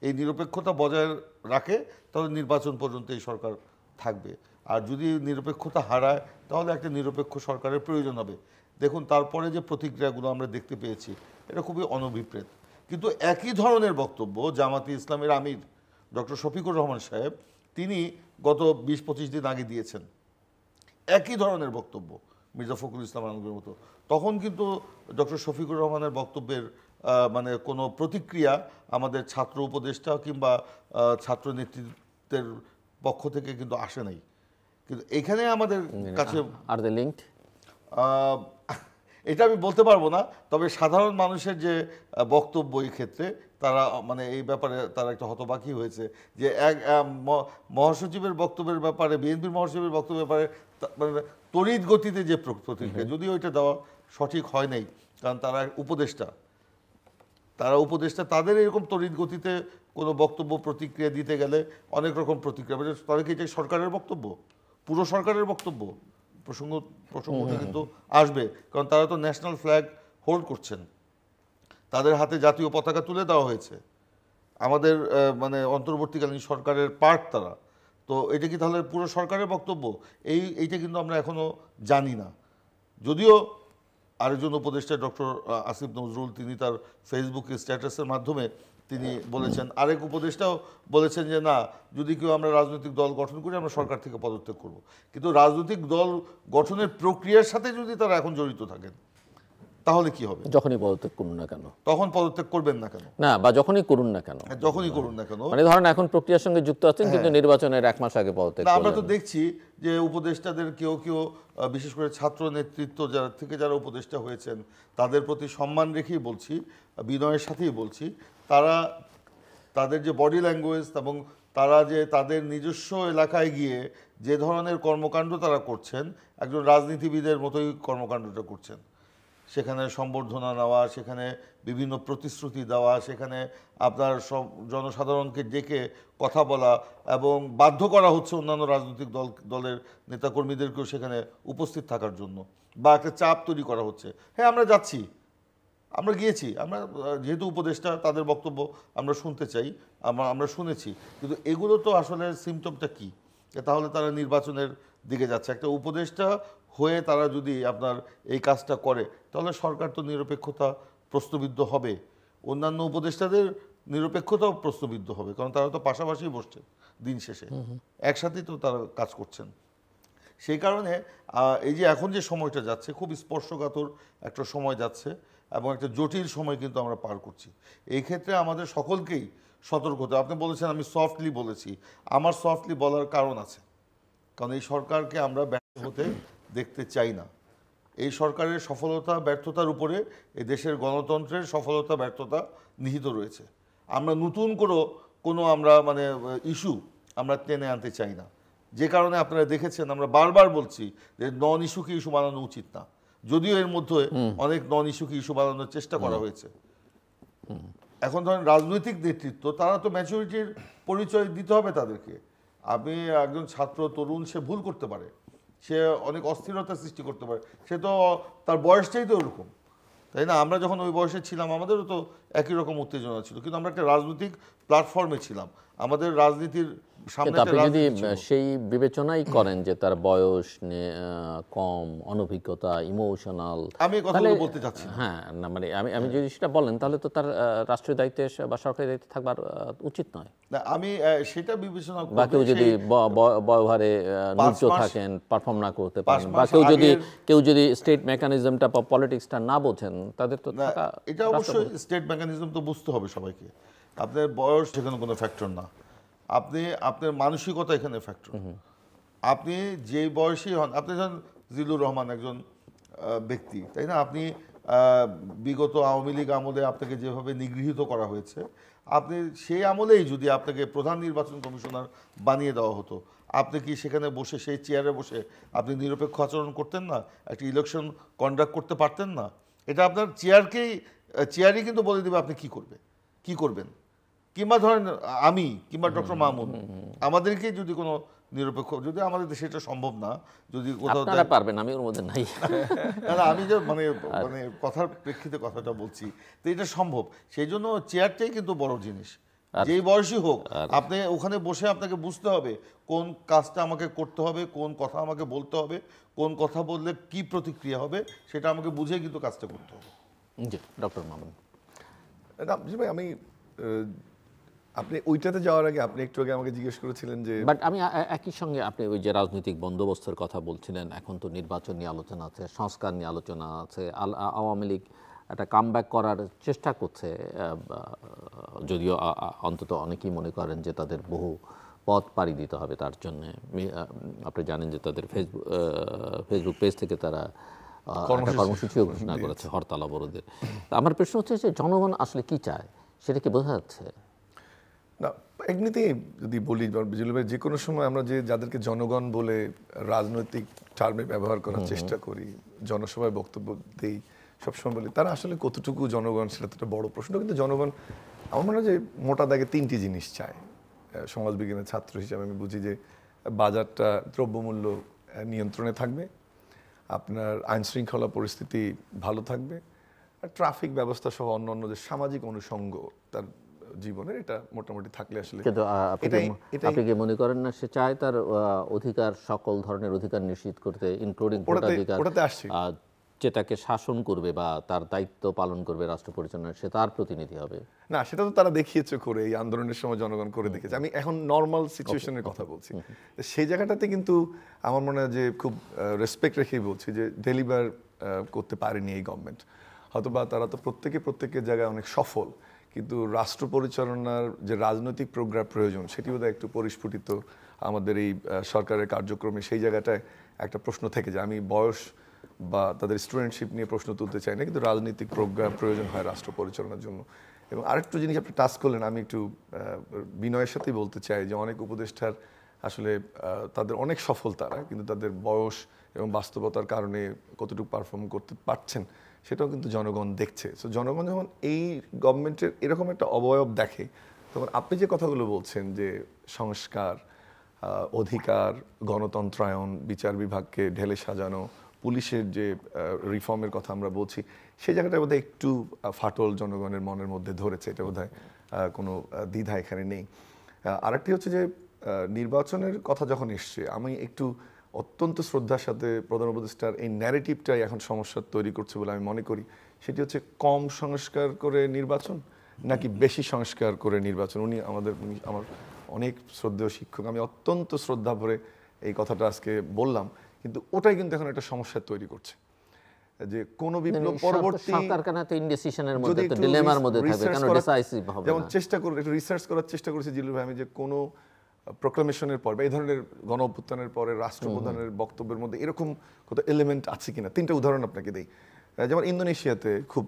এই নিরপেক্ষতা বজায় রাখে তাহলে নির্বাচন পর্যন্ত এই সরকার থাকবে, আর যদি নিরপেক্ষতা হারায় তাহলে একটা নিরপেক্ষ সরকারের প্রয়োজন হবে। দেখুন তারপরে যে প্রতিক্রিয়াগুলো আমরা দেখতে পেয়েছি এটা খুবই অনভিপ্রেত। কিন্তু একই ধরনের বক্তব্য জামাতে ইসলামের আমির ডক্টর শফিকুর রহমান সাহেব তিনি গত 20-25 দিন আগে দিয়েছেন, একই ধরনের বক্তব্য মির্জা ফখরুল ইসলাম আলমগীরের মতো। তখন কিন্তু ডক্টর শফিকুর রহমানের বক্তব্যের মানে কোনো প্রতিক্রিয়া আমাদের ছাত্র উপদেষ্টা কিংবা ছাত্র নেতৃত্বের পক্ষ থেকে কিন্তু আসে নাই। কিন্তু এখানে আমাদের কাছে আর দ্য লিঙ্কড এটা আমি বলতে পারবো না, তবে সাধারণ মানুষের যে বক্তব্য এই ক্ষেত্রে তারা মানে এই ব্যাপারে তারা একটা হতবাকি হয়েছে যে এক মহাসচিবের বক্তব্যের ব্যাপারে, বিএনপির মহাসচিবের বক্তব্যের ব্যাপারে মানে তড়িৎ গতিতে যে প্রতিক্রিয়া, যদিও এটা দেওয়া সঠিক হয় নাই, কারণ তারা উপদেষ্টা তাদের এরকম তড়িৎ গতিতে কোনো বক্তব্য প্রতিক্রিয়া দিতে গেলে অনেক রকম প্রতিক্রিয়া, মানে তাদের কি এটা সরকারের বক্তব্য, পুরো সরকারের বক্তব্য, প্রসঙ্গটা কিন্তু আসবে, কারণ তারা তো ন্যাশনাল ফ্ল্যাগ হোল্ড করছেন, তাদের হাতে জাতীয় পতাকা তুলে দেওয়া হয়েছে, আমাদের মানে অন্তর্বর্তীকালীন সরকারের পার্ট তারা। তো এটা কি তাহলে পুরো সরকারের বক্তব্য? এইটা কিন্তু আমরা এখনো জানি না। যদিও আরেকজন উপদেষ্টা ডক্টর আসিফ নজরুল তিনি তার ফেসবুক স্ট্যাটাসের মাধ্যমে তিনি বলেছেন, আরেক উপদেষ্টাও বলেছেন যে না, যদি কেউ আমরা রাজনৈতিক দল গঠন করি আমরা সরকার থেকে পদত্যাগ করব। কিন্তু রাজনৈতিক দল গঠনের প্রক্রিয়ার সাথে যদি তারা এখন জড়িত থাকেন তাহলে কি হবে? যখনই পদত্যাগ করুন না কেন, তখন পদত্যাগ করবেন না কেন? না, বা যখনই করুন না কেন, মানে ধরেন এখন প্রক্রিয়ার সঙ্গে যুক্ত আছেন কিন্তু নির্বাচনের 1 মাস আগে পদত্যাগ করলেন। আমরা তো দেখছি যে উপদেষ্টাদের কেউ বিশেষ করে ছাত্র নেতৃত্ব যারা উপদেষ্টা হয়েছেন তাদের প্রতি সম্মান রেখেই বলছি, বিনয়ের সাথেই বলছি, তাদের যে বডি ল্যাঙ্গুয়েজ এবং তারা যে তাদের নিজস্ব এলাকায় গিয়ে যে ধরনের কর্মকাণ্ড তারা করছেন, একজন রাজনীতিবিদের মতোই কর্মকাণ্ডটা করছেন। সেখানে সম্বর্ধনা নেওয়া, সেখানে বিভিন্ন প্রতিশ্রুতি দেওয়া, সেখানে আপনার সব জনসাধারণকে ডেকে কথা বলা এবং বাধ্য করা হচ্ছে অন্যান্য রাজনৈতিক দলের নেতাকর্মীদেরকেও সেখানে উপস্থিত থাকার জন্য, বা একটা চাপ তৈরি করা হচ্ছে। হ্যাঁ, আমরা যাচ্ছি, আমরা গিয়েছি, আমরা যেহেতু উপদেষ্টা তাদের বক্তব্য আমরা শুনতে চাই, আমরা শুনেছি, কিন্তু এগুলো তো আসলে সিমটমটা কি? তাহলে তারা নির্বাচনের দিকে যাচ্ছে। একটা উপদেষ্টা হয়ে তারা যদি আপনার এই কাজটা করে তাহলে সরকার তো নিরপেক্ষতা প্রশ্নবিদ্ধ হবে, অন্যান্য উপদেষ্টাদের নিরপেক্ষতাও প্রশ্নবিদ্ধ হবে, কারণ তারা তো পাশাপাশি বসছে, দিন শেষে একসাথেই তো তারা কাজ করছেন। সেই কারণে এই যে এখন যে সময়টা যাচ্ছে খুব স্পর্শকাতর একটা সময় যাচ্ছে এবং একটা জটিল সময় কিন্তু আমরা পার করছি। এই ক্ষেত্রে আমাদের সকলকেই সতর্ক হতে। আপনি বলেছেন আমি সফটলি বলেছি, আমার সফটলি বলার কারণ আছে, কারণ এই সরকারকে আমরা ব্যর্থ হতে দেখতে চাই না। এই সরকারের সফলতা ব্যর্থতার উপরে এই দেশের গণতন্ত্রের সফলতা ব্যর্থতা নিহিত রয়েছে। আমরা নতুন কোনো আমরা মানে ইস্যু আমরা টেনে আনতে চাই না, যে কারণে আপনারা দেখেছেন আমরা বারবার বলছি যে নন ইস্যুকে ইস্যু বানানো উচিত না, যদিও এর মধ্যে অনেক নন ইস্যুকে ইস্যু বানানোর চেষ্টা করা হয়েছে। এখন ধরেন রাজনৈতিক নেতৃত্ব তারা তো ম্যাচুরিটির পরিচয় দিতে হবে তাদেরকে। আপনি একজন ছাত্র তরুণ, সে ভুল করতে পারে, সে অনেক অস্থিরতা সৃষ্টি করতে পারে, সে তো তার বয়সটাই তো ওরকম, তাই না? আমরা যখন ওই বয়সে ছিলাম আমাদেরও তো একই রকম উত্তেজনা ছিল, কিন্তু আমরা একটা রাজনৈতিক প্ল্যাটফর্মে ছিলাম, আমাদের রাজনীতির সামনে আপনি যদি সেই বিবেচনাই করেন যে তার বয়স কম, অনভিজ্ঞতা, ইমোশনাল, আমি এই কথাগুলো বলতে চাচ্ছি না। হ্যাঁ, না মানে আমি যদি সেটা বলেন তাহলে তো তার রাষ্ট্রীয় দায়িত্বে বা সরকারি দায়িত্বে থাকবার উচিত নয়। না, আমি সেটা বিবেচনা করব। বা কেউ যদি বয়ভারে নিযুক্ত থাকেন, পারফর্ম না করতে পারেন, বা কেউ যদি স্টেট মেকানিজমটা বা পলিটিক্সটা না বোঝেন, তাদের তো থাকা, এটা অবশ্যই স্টেট মেকানিজম তো বুঝতে হবে সবাইকে। আপনার বয়স সেখানে কোনো ফ্যাক্টর না, আপনার মানসিকতা এখানে ফ্যাক্টর। আপনি যে বয়সী হন, আপনি যখন জিল্লুর রহমান একজন ব্যক্তি, তাই না? আপনি বিগত আওয়ামী লীগ আমলে আপনাকে যেভাবে নিগৃহীত করা হয়েছে, আপনি সেই আমলেই যদি আপনাকে প্রধান নির্বাচন কমিশনার বানিয়ে দেওয়া হতো, আপনি কি সেখানে বসে সেই চেয়ারে বসে আপনি নিরপেক্ষ আচরণ করতেন না, একটা ইলেকশন কন্ডাক্ট করতে পারতেন না? এটা আপনার চেয়ারই কিন্তু বলে দেবে আপনি কি করবেন। কিংবা ধরেন আমি কিংবা ডক্টর মামুন, আমাদেরকে যদি কোনো নিরপেক্ষ, যদি আমাদের দেশে এটা সম্ভব না, যদি কোথাও আপনারা পারবেন, আমি ওর মধ্যে নাই। না আমি যে মানে কথার প্রেক্ষিতে কথাটা বলছি, তো এটা সম্ভব। সেই জন্য চেয়ারটাই কিন্তু বড় জিনিস, যেই বয়সই হোক। আপনি ওখানে বসে আপনাকে বুঝতে হবে কোন কাজটা আমাকে করতে হবে, কোন কথা আমাকে বলতে হবে, কোন কথা বললে কি প্রতিক্রিয়া হবে, সেটা আমাকে বুঝে কিন্তু কাজটা করতে হবে। জি ডক্টর মামুন। জি ভাই, আমি আপনি ওইটাতে যাওয়ার আগে আপনি একটু আগে আমাকে জিজ্ঞেস করেছিলেন যে, বাট আমি একই সঙ্গে আপনি ওই যে রাজনৈতিক বন্দোবস্তের কথা বলছিলেন, এখন তো নির্বাচন নিয়ে আলোচনা আছে, সংস্কার নিয়ে আলোচনা আছে, আওয়ামী লীগ একটা কামব্যাক করার চেষ্টা করছে, যদিও অন্তত অনেকেই মনে করেন যে তাদের বহু পথ পাড়ি দিতে হবে তার জন্যে। আপনি জানেন যে তাদের ফেসবুক পেজ থেকে তারা একটা কর্মসূচিও ঘোষণা করেছে, হরতাল অবরোধের। আমার প্রশ্ন হচ্ছে যে জনগণ আসলে কি চায়, সেটা কি বোঝা যাচ্ছে? না, এমনিতেই যদি বলি যে কোনো সময় আমরা যাদেরকে জনগণ বলে রাজনৈতিক টার্মে ব্যবহার করার চেষ্টা করি, জনসভায় বক্তব্য দিই, সবসময় বলি তারা আসলে কতটুকু জনগণ, সেটা তো একটা বড় প্রশ্ন। কিন্তু জনগণ আমার মনে হয় যে মোটা দাগে 3টি জিনিস চায়। সমাজবিজ্ঞানের ছাত্র হিসাবে আমি বুঝি যে বাজারটা, দ্রব্যমূল্য নিয়ন্ত্রণে থাকবে, আপনার আইন শৃঙ্খলা পরিস্থিতি ভালো থাকবে, আর ট্রাফিক ব্যবস্থা সহ অন্যান্য যে সামাজিক অনুষঙ্গ তার জীবনের, এটা মোটামুটি থাকলে আসলে। কিন্তু আপনি কি মনে করেন না সে চায় তার অধিকার, সকল ধরনের অধিকার নিশ্চিত করতে, ইনক্লুডিং ভোটাধিকার, যেটাকে শাসন করবে বা তার দায়িত্ব পালন করবে রাষ্ট্র পরিচালনার, সে তার প্রতিনিধি হবে? না, সেটা তো তারা দেখিয়েছে করে, এই আন্দোলনের সময় জনগণ করে দেখেছে। আমি এখন নর্মাল সিচুয়েশনের কথা বলছি। সেই জায়গাটাতে কিন্তু আমার মনে হয় যে খুব রেসপেক্ট রেখেই বলছি যে ডেলিভার করতে পারেনি এই গভর্নমেন্ট। হয়তোবা তারা তো প্রত্যেকের জায়গায় অনেক সফল, কিন্তু রাষ্ট্র পরিচালনার যে রাজনৈতিক প্রোগ্রাম প্রয়োজন, সেটি বোধহয় একটু পরিস্ফুটিত আমাদের এই সরকারের কার্যক্রমে। সেই জায়গাটায় একটা প্রশ্ন থেকে যায়। আমি বয়স বা তাদের স্টুডেন্টশিপ নিয়ে প্রশ্ন তুলতে চাই না, কিন্তু রাজনৈতিক প্রোগ্রাম প্রয়োজন হয় রাষ্ট্র পরিচালনার জন্য। এবং আরেকটু জিনিস আপনি টাচ করলেন, আমি একটু বিনয়ের সাথেই বলতে চাই যে অনেক উপদেষ্টার আসলে তাদের অনেক সফল তারা, কিন্তু তাদের বয়স এবং বাস্তবতার কারণে কতটুকু পারফর্ম করতে পারছেন সেটাও কিন্তু জনগণ দেখছে। সো জনগণ যখন এই গভর্নমেন্টের এরকম একটা অবয়ব দেখে, তখন আপনি যে কথাগুলো বলছেন যে সংস্কার, অধিকার, গণতন্ত্রায়ন, বিচার বিভাগকে ঢেলে সাজানো, পুলিশের যে রিফর্মের কথা আমরা বলছি, সেই জায়গাটা বোধহয় একটু ফাটল জনগণের মনের মধ্যে ধরেছে। এটা বোধহয় কোনো দ্বিধা এখানে নেই। আরেকটি হচ্ছে যে নির্বাচনের কথা যখন এসছে, আমি একটু অত্যন্ত শ্রদ্ধার সাথে প্রধান উপদেষ্টার এই ন্যারেটিভটাই এখন সমস্যা তৈরি করছে বলে আমি মনে করি। সেটি হচ্ছে কম সংস্কার করে নির্বাচন নাকি বেশি সংস্কার করে নির্বাচন। আমার অনেক শ্রদ্ধেয় শিক্ষক, আমি অত্যন্ত শ্রদ্ধা ভরে এই কথাটা আজকে বললাম, কিন্তু ওটাই কিন্তু এখন একটা সমস্যা তৈরি করছে যে কোন বিপ্লব পরবর্তী সরকার কেন তো ইনডিসিশনের মধ্যে, তো ডিলেমার মধ্যে থাকবে, কেন ডিসাইসিভ হবে না? যেমন চেষ্টা করে একটু রিসার্চ করার চেষ্টা করেছি জিলু ভাই আমি, যে কোনো প্রোক্লামেশনের পর বা এই ধরনের গণ অভ্যুত্থানের পরে রাষ্ট্রপ্রধানের বক্তব্যের মধ্যে এরকম কত এলিমেন্ট আছে কিনা। 3টা উদাহরণ আপনাকে দেই। যেমন ইন্দোনেশিয়াতে খুব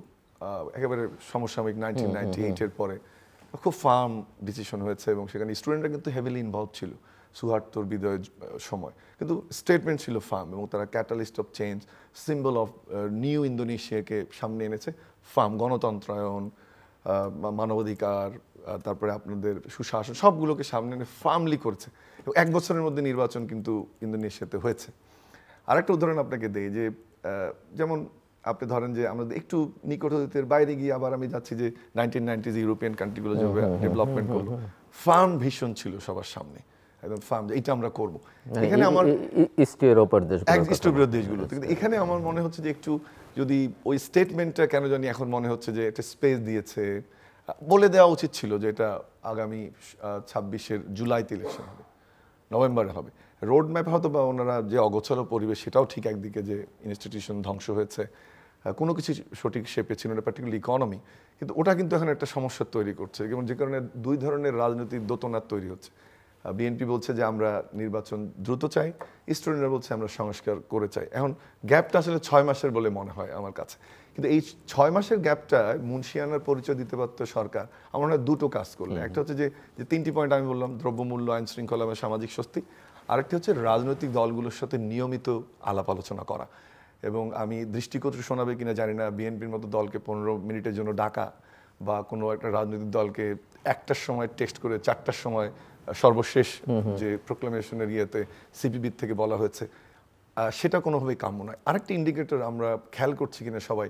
একেবারে সমসাময়িক 1998-এর পরে খুব ফার্ম ডিসিশন হয়েছে, এবং সেখানে স্টুডেন্টরা কিন্তু হেভিলি ইনভলভ ছিল সুহার্তোর বিদায়ের সময়, কিন্তু স্টেটমেন্ট ছিল ফার্ম, এবং তারা catalyst of change, symbol of new ইন্দোনেশিয়াকে সামনে এনেছে। ফার্ম, গণতন্ত্রায়ন, মানবাধিকার, তারপরে আপনাদের সুশাসন, সবগুলোকে সামনে এনে ফার্মলি করেছে, এবং 1 বছরের মধ্যে নির্বাচন কিন্তু ইন্দোনেশিয়াতে হয়েছে। আরেকটা উদাহরণ আপনাকে দেই যে যেমন আপনি ধরেন যে আমাদের একটু নিকট অতীতের বাইরে গিয়ে আবার আমি যাচ্ছি যে 1990s ইউরোপিয়ান কান্ট্রিগুলো যেভাবে ডেভেলপমেন্ট করলো, ফার্ম ভীষণ ছিল সবার সামনে, একদম ফার্ম, এইটা আমরা করবো। এখানে আমার ইস্ট ইউরোপের দেশগুলো, কিন্তু এখানে আমার মনে হচ্ছে যে একটু যদি ওই স্টেটমেন্টটা কেন জানি এখন মনে হচ্ছে যে একটা স্পেস দিয়েছে, বলে দেওয়া উচিত ছিল যে এটা আগামী 26-এর জুলাইতে ইলেকশন হবে, নভেম্বরে হবে। রোড ম্যাপ হয়তো বা ওনারা যে অগোছালো পরিবেশ, সেটাও ঠিক একদিকে, যে ইনস্টিটিউশন ধ্বংস হয়েছে, কোনো কিছু সঠিক শেপে ছিল না, পার্টিকুলারলি ইকোনমি, কিন্তু ওটা কিন্তু এখন একটা সমস্যা তৈরি করছে, যেমন যে কারণে 2 ধরনের রাজনৈতিক দোতনার তৈরি হচ্ছে। বিএনপি বলছে যে আমরা নির্বাচন দ্রুত চাই, স্টুডেন্টরা বলছে আমরা সংস্কার করে চাই। এখন গ্যাপটা আসলে 6 মাসের বলে মনে হয় আমার কাছে, কিন্তু এই 6 মাসের গ্যাপটা মুন্সিয়ানার পরিচয় দিতে পারত সরকার আমার মনে হয় 2টো কাজ করলে। একটা হচ্ছে যে 3টি পয়েন্ট আমি বললাম, দ্রব্যমূল্য, আইন শৃঙ্খলা এবং সামাজিক স্বস্তি, আরেকটি হচ্ছে রাজনৈতিক দলগুলোর সাথে নিয়মিত আলাপ আলোচনা করা। এবং আমি দৃষ্টিকটু শোনাবে কিনা জানি না, বিএনপির মতো দলকে 15 মিনিটের জন্য ডাকা বা কোনো একটা রাজনৈতিক দলকে 1টার সময় টেক্সট করে 4টার সময় সর্বশেষ যে প্রোক্লামেশনের ইয়েতে সিপিবির থেকে বলা হয়েছে, সেটা কোনোভাবেই কাম্য নয়। আরেকটি ইন্ডিকেটর আমরা খেয়াল করছি কিনা সবাই,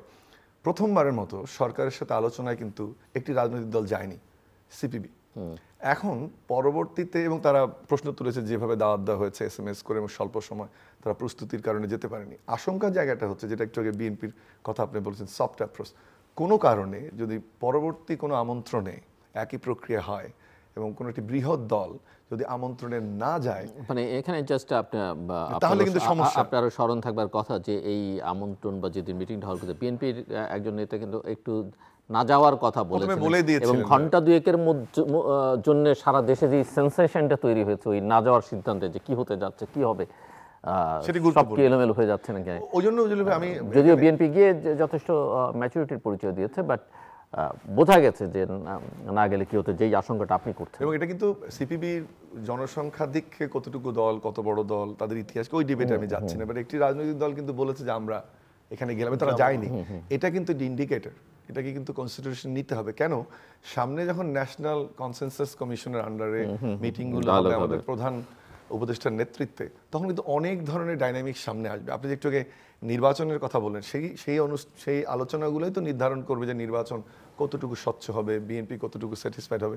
প্রথমবারের মতো সরকারের সাথে আলোচনায় কিন্তু একটি রাজনৈতিক দল যায়নি, সিপিবি। এখন পরবর্তীতে, এবং তারা প্রশ্ন তুলেছে যেভাবে দাওয়াত দেওয়া হয়েছে SMS করে এবং স্বল্প সময়, তারা প্রস্তুতির কারণে যেতে পারেনি। আশঙ্কার জায়গাটা হচ্ছে, যেটা একটু আগে বিএনপির কথা আপনি বলেছেন, সফট অ্যাপ্রোচ, কোনো কারণে যদি পরবর্তী কোনো আমন্ত্রণে একই প্রক্রিয়া হয় এবং কোনো একটি বৃহৎ দল যদি আমন্ত্রণে না যায়, মানে এখানে জাস্ট তাহলে কিন্তু সমস্যা। আপনারও স্মরণ থাকবার কথা যে এই আমন্ত্রণ বা যেদিন মিটিংটা হওয়ার কথা, বিএনপির একজন নেতা কিন্তু একটু না যাওয়ার কথা বলেছিলেন এবং ঘন্টা দুয়েকের জন্য সারা দেশে যে সেন্সেশনটা তৈরি হয়েছে ওই না যাওয়ার সিদ্ধান্তে, যে কি হতে যাচ্ছে, কি হবে, সব কি এলোমেলো হয়ে যাচ্ছে নাকি। ওই জন্য আমি, যদিও বিএনপি গিয়ে যথেষ্ট ম্যাচুরিটির পরিচয় দিয়েছে, বাট বোঝা গেছে যে না গেলে কি হতো, যেই আশঙ্কাটা আপনি করছেন। এবং এটা কিন্তু সিপিবির জনসংখ্যার দিকে কতটুকু দল, কত বড় দল, তাদের ইতিহাস, ওই ডিবেটে আমি যাচ্ছি না, বাট একটি রাজনৈতিক দল কিন্তু বলেছে যে আমরা এখানে গেলাম, তারা যায়নি। এটা কিন্তু ইন্ডিকেটর, এটাকে কিন্তু কনসিডারেশন নিতে হবে। কেন, সামনে যখন ন্যাশনাল কনসেনসাস কমিশনের আন্ডারে মিটিংগুলো হবে আমাদের প্রধান উপদেষ্টার নেতৃত্বে, তখন কিন্তু অনেক ধরনের ডাইনামিক সামনে আসবে। আপনি যে একটু আগে নির্বাচনের কথা বললেন, সেই আলোচনাগুলোই তো নির্ধারণ করবে যে নির্বাচন কতটুকু স্বচ্ছ হবে, বিএনপি কতটুকু স্যাটিসফাইড হবে।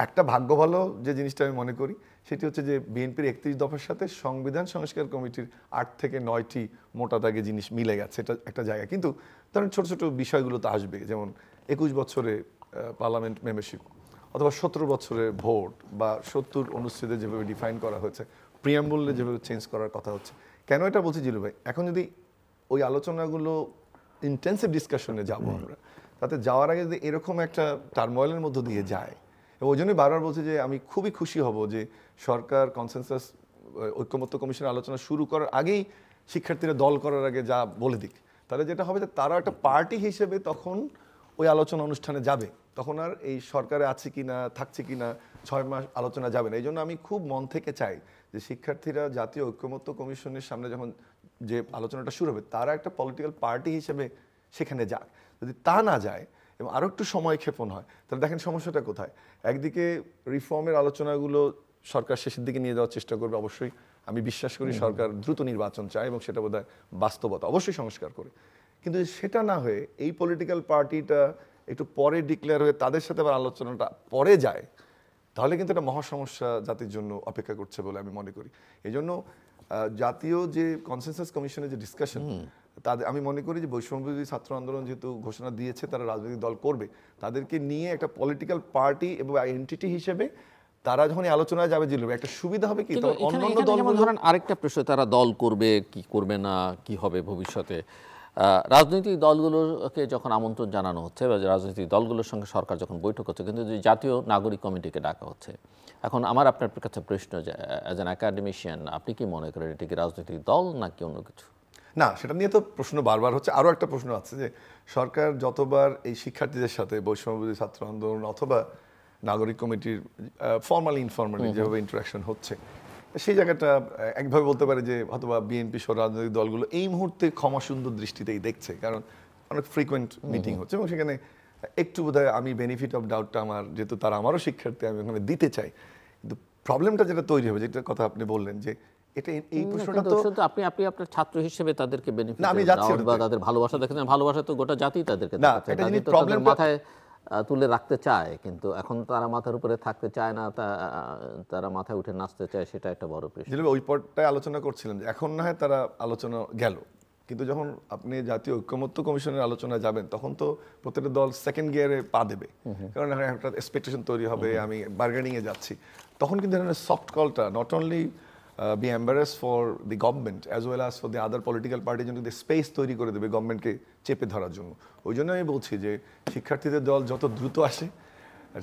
একটা ভাগ্য ভালো যে জিনিসটা আমি মনে করি, সেটি হচ্ছে যে বিএনপির 31 দফার সাথে সংবিধান সংস্কার কমিটির 8 থেকে 9টি মোটা দাগে জিনিস মিলে গেছে, এটা একটা জায়গা। কিন্তু ধরেন ছোট ছোট বিষয়গুলো তো আসবে, যেমন 21 বছরে পার্লামেন্ট মেম্বারশিপ, অথবা 17 বছরে ভোট, বা 70 অনুচ্ছেদে যেভাবে ডিফাইন করা হয়েছে, প্রিয়াম্বলে যেভাবে চেঞ্জ করার কথা হচ্ছে। কেন এটা বলছি জিলু ভাই, এখন যদি ওই আলোচনাগুলো ইন্টেন্সিভ ডিসকাশনে যাবো আমরা, তাতে যাওয়ার আগে যদি এরকম একটা টার্ময়েলের মধ্য দিয়ে যায়, এবং ওই জন্যই বারবার বলছি যে আমি খুবই খুশি হব যে সরকার কনসেনসাস ঐক্যমত্য কমিশনের আলোচনা শুরু করার আগেই শিক্ষার্থীরা দল করার আগে যা বলে দিক, তাহলে যেটা হবে যে তারা একটা পার্টি হিসেবে তখন ওই আলোচনা অনুষ্ঠানে যাবে, তখন আর এই সরকারে আছে কিনা, থাকছে কিনা 6 মাস আলোচনা যাবে না। এই জন্য আমি খুব মন থেকে চাই যে শিক্ষার্থীরা জাতীয় ঐক্যমত্য কমিশনের সামনে যখন যে আলোচনাটা শুরু হবে, তারা একটা পলিটিক্যাল পার্টি হিসেবে সেখানে যাক। যদি তা না যায় এবং আরও একটু সময় ক্ষেপণ হয়, তাহলে দেখেন সমস্যাটা কোথায়। একদিকে রিফর্মের আলোচনাগুলো সরকার শেষের দিকে নিয়ে যাওয়ার চেষ্টা করবে, অবশ্যই আমি বিশ্বাস করি সরকার দ্রুত নির্বাচন চায় এবং সেটা বোধহয় বাস্তবতা, অবশ্যই সংস্কার করে। কিন্তু সেটা না হয়ে এই পলিটিক্যাল পার্টিটা একটু পরে ডিক্লেয়ার হয়ে তাদের সাথে আবার আলোচনাটা পরে যায়, তাহলে কিন্তু একটা মহা সমস্যা জাতির জন্য অপেক্ষা করছে বলে আমি মনে করি। এই জন্য জাতীয় যে কনসেনসাস কমিশনের যে ডিসকাশন, তাদের আমি মনে করি যে বৈষম্যবিরোধী ছাত্র আন্দোলন যেহেতু ঘোষণা দিয়েছে তারা রাজনৈতিক দল করবে, তাদেরকে নিয়ে একটা পলিটিক্যাল পার্টি এবং এন্টিটি হিসেবে তারা যখন এই আলোচনায় যাবে, জিলবে একটা সুবিধা হবে কি, তখন অন্যান্য দলগুলো, ধরেন আরেকটা প্রশ্ন, তারা দল করবে কি করবে না, কি হবে ভবিষ্যতে, রাজনৈতিক দলগুলোকে যখন আমন্ত্রণ জানানো হচ্ছে বা রাজনৈতিক দলগুলোর সঙ্গে সরকার যখন বৈঠক হচ্ছে, কিন্তু জাতীয় নাগরিক কমিটিকে ডাকা হচ্ছে, এখন আমার আপনার কাছে প্রশ্ন, যে অ্যাজ অ্যান একাডেমিশিয়ান আপনি কি মনে করেন এটা কি রাজনৈতিক দল নাকি অন্য কিছু? না, সেটা নিয়ে তো প্রশ্ন বারবার হচ্ছে। আরও একটা প্রশ্ন আছে যে সরকার যতবার এই শিক্ষার্থীদের সাথে বৈষম্যবিরোধী ছাত্র আন্দোলন অথবা নাগরিক কমিটির ফর্মালি ইনফর্মালি যেভাবে ইন্টারাকশন হচ্ছে, সেই জায়গাটা একভাবে বলতে পারে যে হয়তোবা বিএনপি সহ রাজনৈতিক দলগুলো এই মুহূর্তে ক্ষমাসুন্দর দৃষ্টিতেই দেখছে, কারণ অনেক ফ্রিকোয়েন্ট মিটিং হচ্ছে এবং সেখানে একটু বোধহয় আমি বেনিফিট অফ ডাউটটা আমার, যেহেতু তারা আমারও শিক্ষার্থী, আমি ওখানে দিতে চাই। কিন্তু প্রবলেমটা যেটা তৈরি হবে, যেটা কথা আপনি বললেন যে এটা এই প্রশ্নটা তো আপনি আপনার ছাত্র হিসেবে তাদেরকে বেনিফিট আমি যাচ্ছি বা তাদের ভালোবাসা দেখেন, ভালোবাসা তো গোটা জাতি তাদেরকে না, এটা যদি প্রবলেম মাথায় তুলে রাখতে চায়, কিন্তু এখন তারা মাথার উপরে থাকতে চায় না, তারা মাথায় উঠে নাচতে চায়, সেটা একটা বড় প্রশ্ন। ওই পর্যায়ে আলোচনা করছিলাম যে এখন না হয় তারা আলোচনা গেল, কিন্তু যখন আপনি জাতীয় ঐক্যমত্য কমিশনের আলোচনায় যাবেন, তখন তো প্রত্যেকটা দল সেকেন্ড গিয়ারে পা দেবে, কারণ একটা এক্সপেকটেশন তৈরি হবে আমি বার্গেনিংয়ে যাচ্ছি। তখন কিন্তু সফট কলটা not only be embarrassed for the government as well as for the other political party, কিন্তু স্পেস তৈরি করে দেবে গভর্নমেন্টকে চেপে ধরার জন্য। ওই জন্য আমি বলছি যে শিক্ষার্থীদের দল যত দ্রুত আসে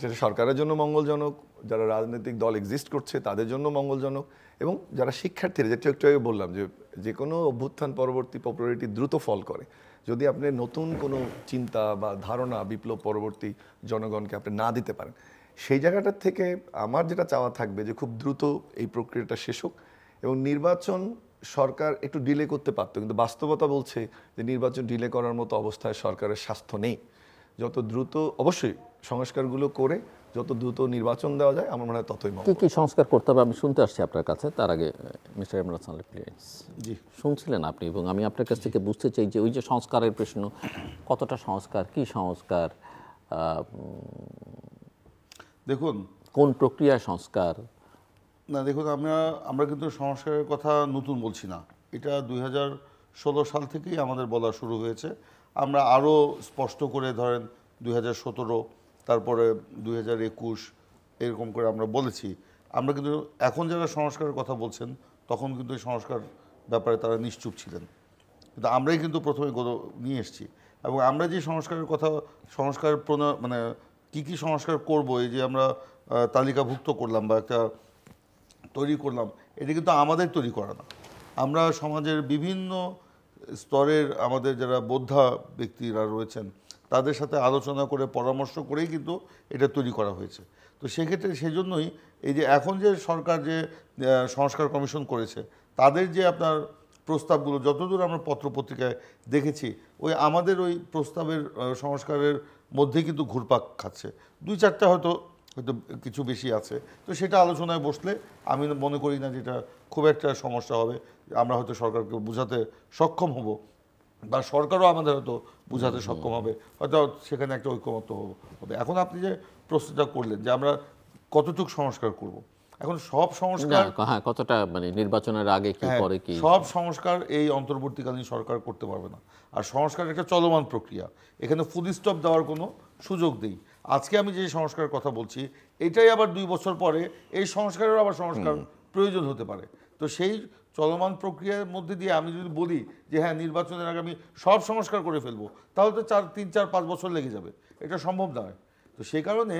সেটা সরকারের জন্য মঙ্গলজনক, যারা রাজনৈতিক দল এক্সিস্ট করছে তাদের জন্য মঙ্গলজনক, এবং যারা শিক্ষার্থীরা, যেটা একটু আগে বললাম যে কোনো অভ্যুত্থান পরবর্তী পপুলারিটি দ্রুত ফল করে, যদি আপনি নতুন কোনো চিন্তা বা ধারণা বিপ্লব পরবর্তী জনগণকে আপনি না দিতে পারেন, সেই জায়গাটার থেকে আমার যেটা চাওয়া থাকবে যে খুব দ্রুত এই প্রক্রিয়াটা শেষ হোক এবং নির্বাচন সরকার একটু ডিলে করতে পারতো, কিন্তু বাস্তবতা বলছে যে নির্বাচন ডিলে করার মতো অবস্থায় সরকারের স্বাস্থ্য নেই। যত দ্রুত অবশ্যই সংস্কারগুলো করে যত দ্রুত নির্বাচন দেওয়া যায় আমার মনে হয় ততই কি কি সংস্কার করতে হবে আমি শুনতে আসছি আপনার কাছে। তার আগে মিস্টার ইমরান হাসান প্লিজ। জি, শুনছিলেন আপনি, এবং আমি আপনার কাছ থেকে বুঝতে চাই যে ওই যে সংস্কারের প্রশ্ন, কতটা সংস্কার, কি সংস্কার, দেখুন কোন প্রক্রিয়ায় সংস্কার? না দেখুন, আমরা কিন্তু সংস্কারের কথা নতুন বলছি না, এটা 2016 সাল থেকেই আমাদের বলা শুরু হয়েছে। আমরা আরও স্পষ্ট করে ধরেন 2017, তারপরে 2021 এরকম করে আমরা বলেছি। আমরা কিন্তু এখন যারা সংস্কারের কথা বলছেন তখন কিন্তু এই সংস্কার ব্যাপারে তারা নিশ্চুপ ছিলেন, কিন্তু আমরাই কিন্তু প্রথমে নিয়ে এসেছি। এবং আমরা যে সংস্কারের কথা, সংস্কার মানে কি কি সংস্কার করব, এই যে আমরা তালিকাভুক্ত করলাম বা একটা তৈরি করলাম, এটা কিন্তু আমাদের তৈরি করা না। আমরা সমাজের বিভিন্ন স্তরের আমাদের যারা বোদ্ধা ব্যক্তিরা রয়েছেন তাদের সাথে আলোচনা করে পরামর্শ করেই কিন্তু এটা তৈরি করা হয়েছে। তো সেক্ষেত্রে সেজন্যই এই যে এখন যে সরকার যে সংস্কার কমিশন করেছে তাদের যে আপনার প্রস্তাবগুলো যতদূর আমরা পত্রপত্রিকায় দেখেছি, ওই আমাদের ওই প্রস্তাবের সংস্কারের মধ্যে কিন্তু ঘুরপাক খাচ্ছে। 2-4টা হয়তো কিছু বেশি আছে। তো সেটা আলোচনায় বসলে আমি মনে করি না যেটা খুব একটা সমস্যা হবে। আমরা হয়তো সরকারকে বোঝাতে সক্ষম হব বা সরকারও আমাদের হয়তো বোঝাতে সক্ষম হবে, হয়তো সেখানে একটা ঐকমত্য হবে। এখন আপনি যে প্রশ্নটা করলেন যে আমরা কতটুকু সংস্কার করব, এখন সব সংস্কার, হ্যাঁ, কতটা মানে নির্বাচনের আগে কি পরে কি, সব সংস্কার এই অন্তর্বর্তীকালীন সরকার করতে পারবে না। আর সংস্কার একটা চলমান প্রক্রিয়া, এখানে ফুল স্টপ দেওয়ার কোনো সুযোগ নেই। আজকে আমি যে সংস্কারের কথা বলছি এটাই আবার 2 বছর পরে এই সংস্কারের আবার সংস্কার প্রয়োজন হতে পারে। তো সেই চলমান প্রক্রিয়ার মধ্যে দিয়ে আমি যদি বলি যে হ্যাঁ নির্বাচনের আগে আমি সব সংস্কার করে ফেলবো, তাহলে তো 3-4-5 বছর লেগে যাবে, এটা সম্ভব নয়। তো সেই কারণে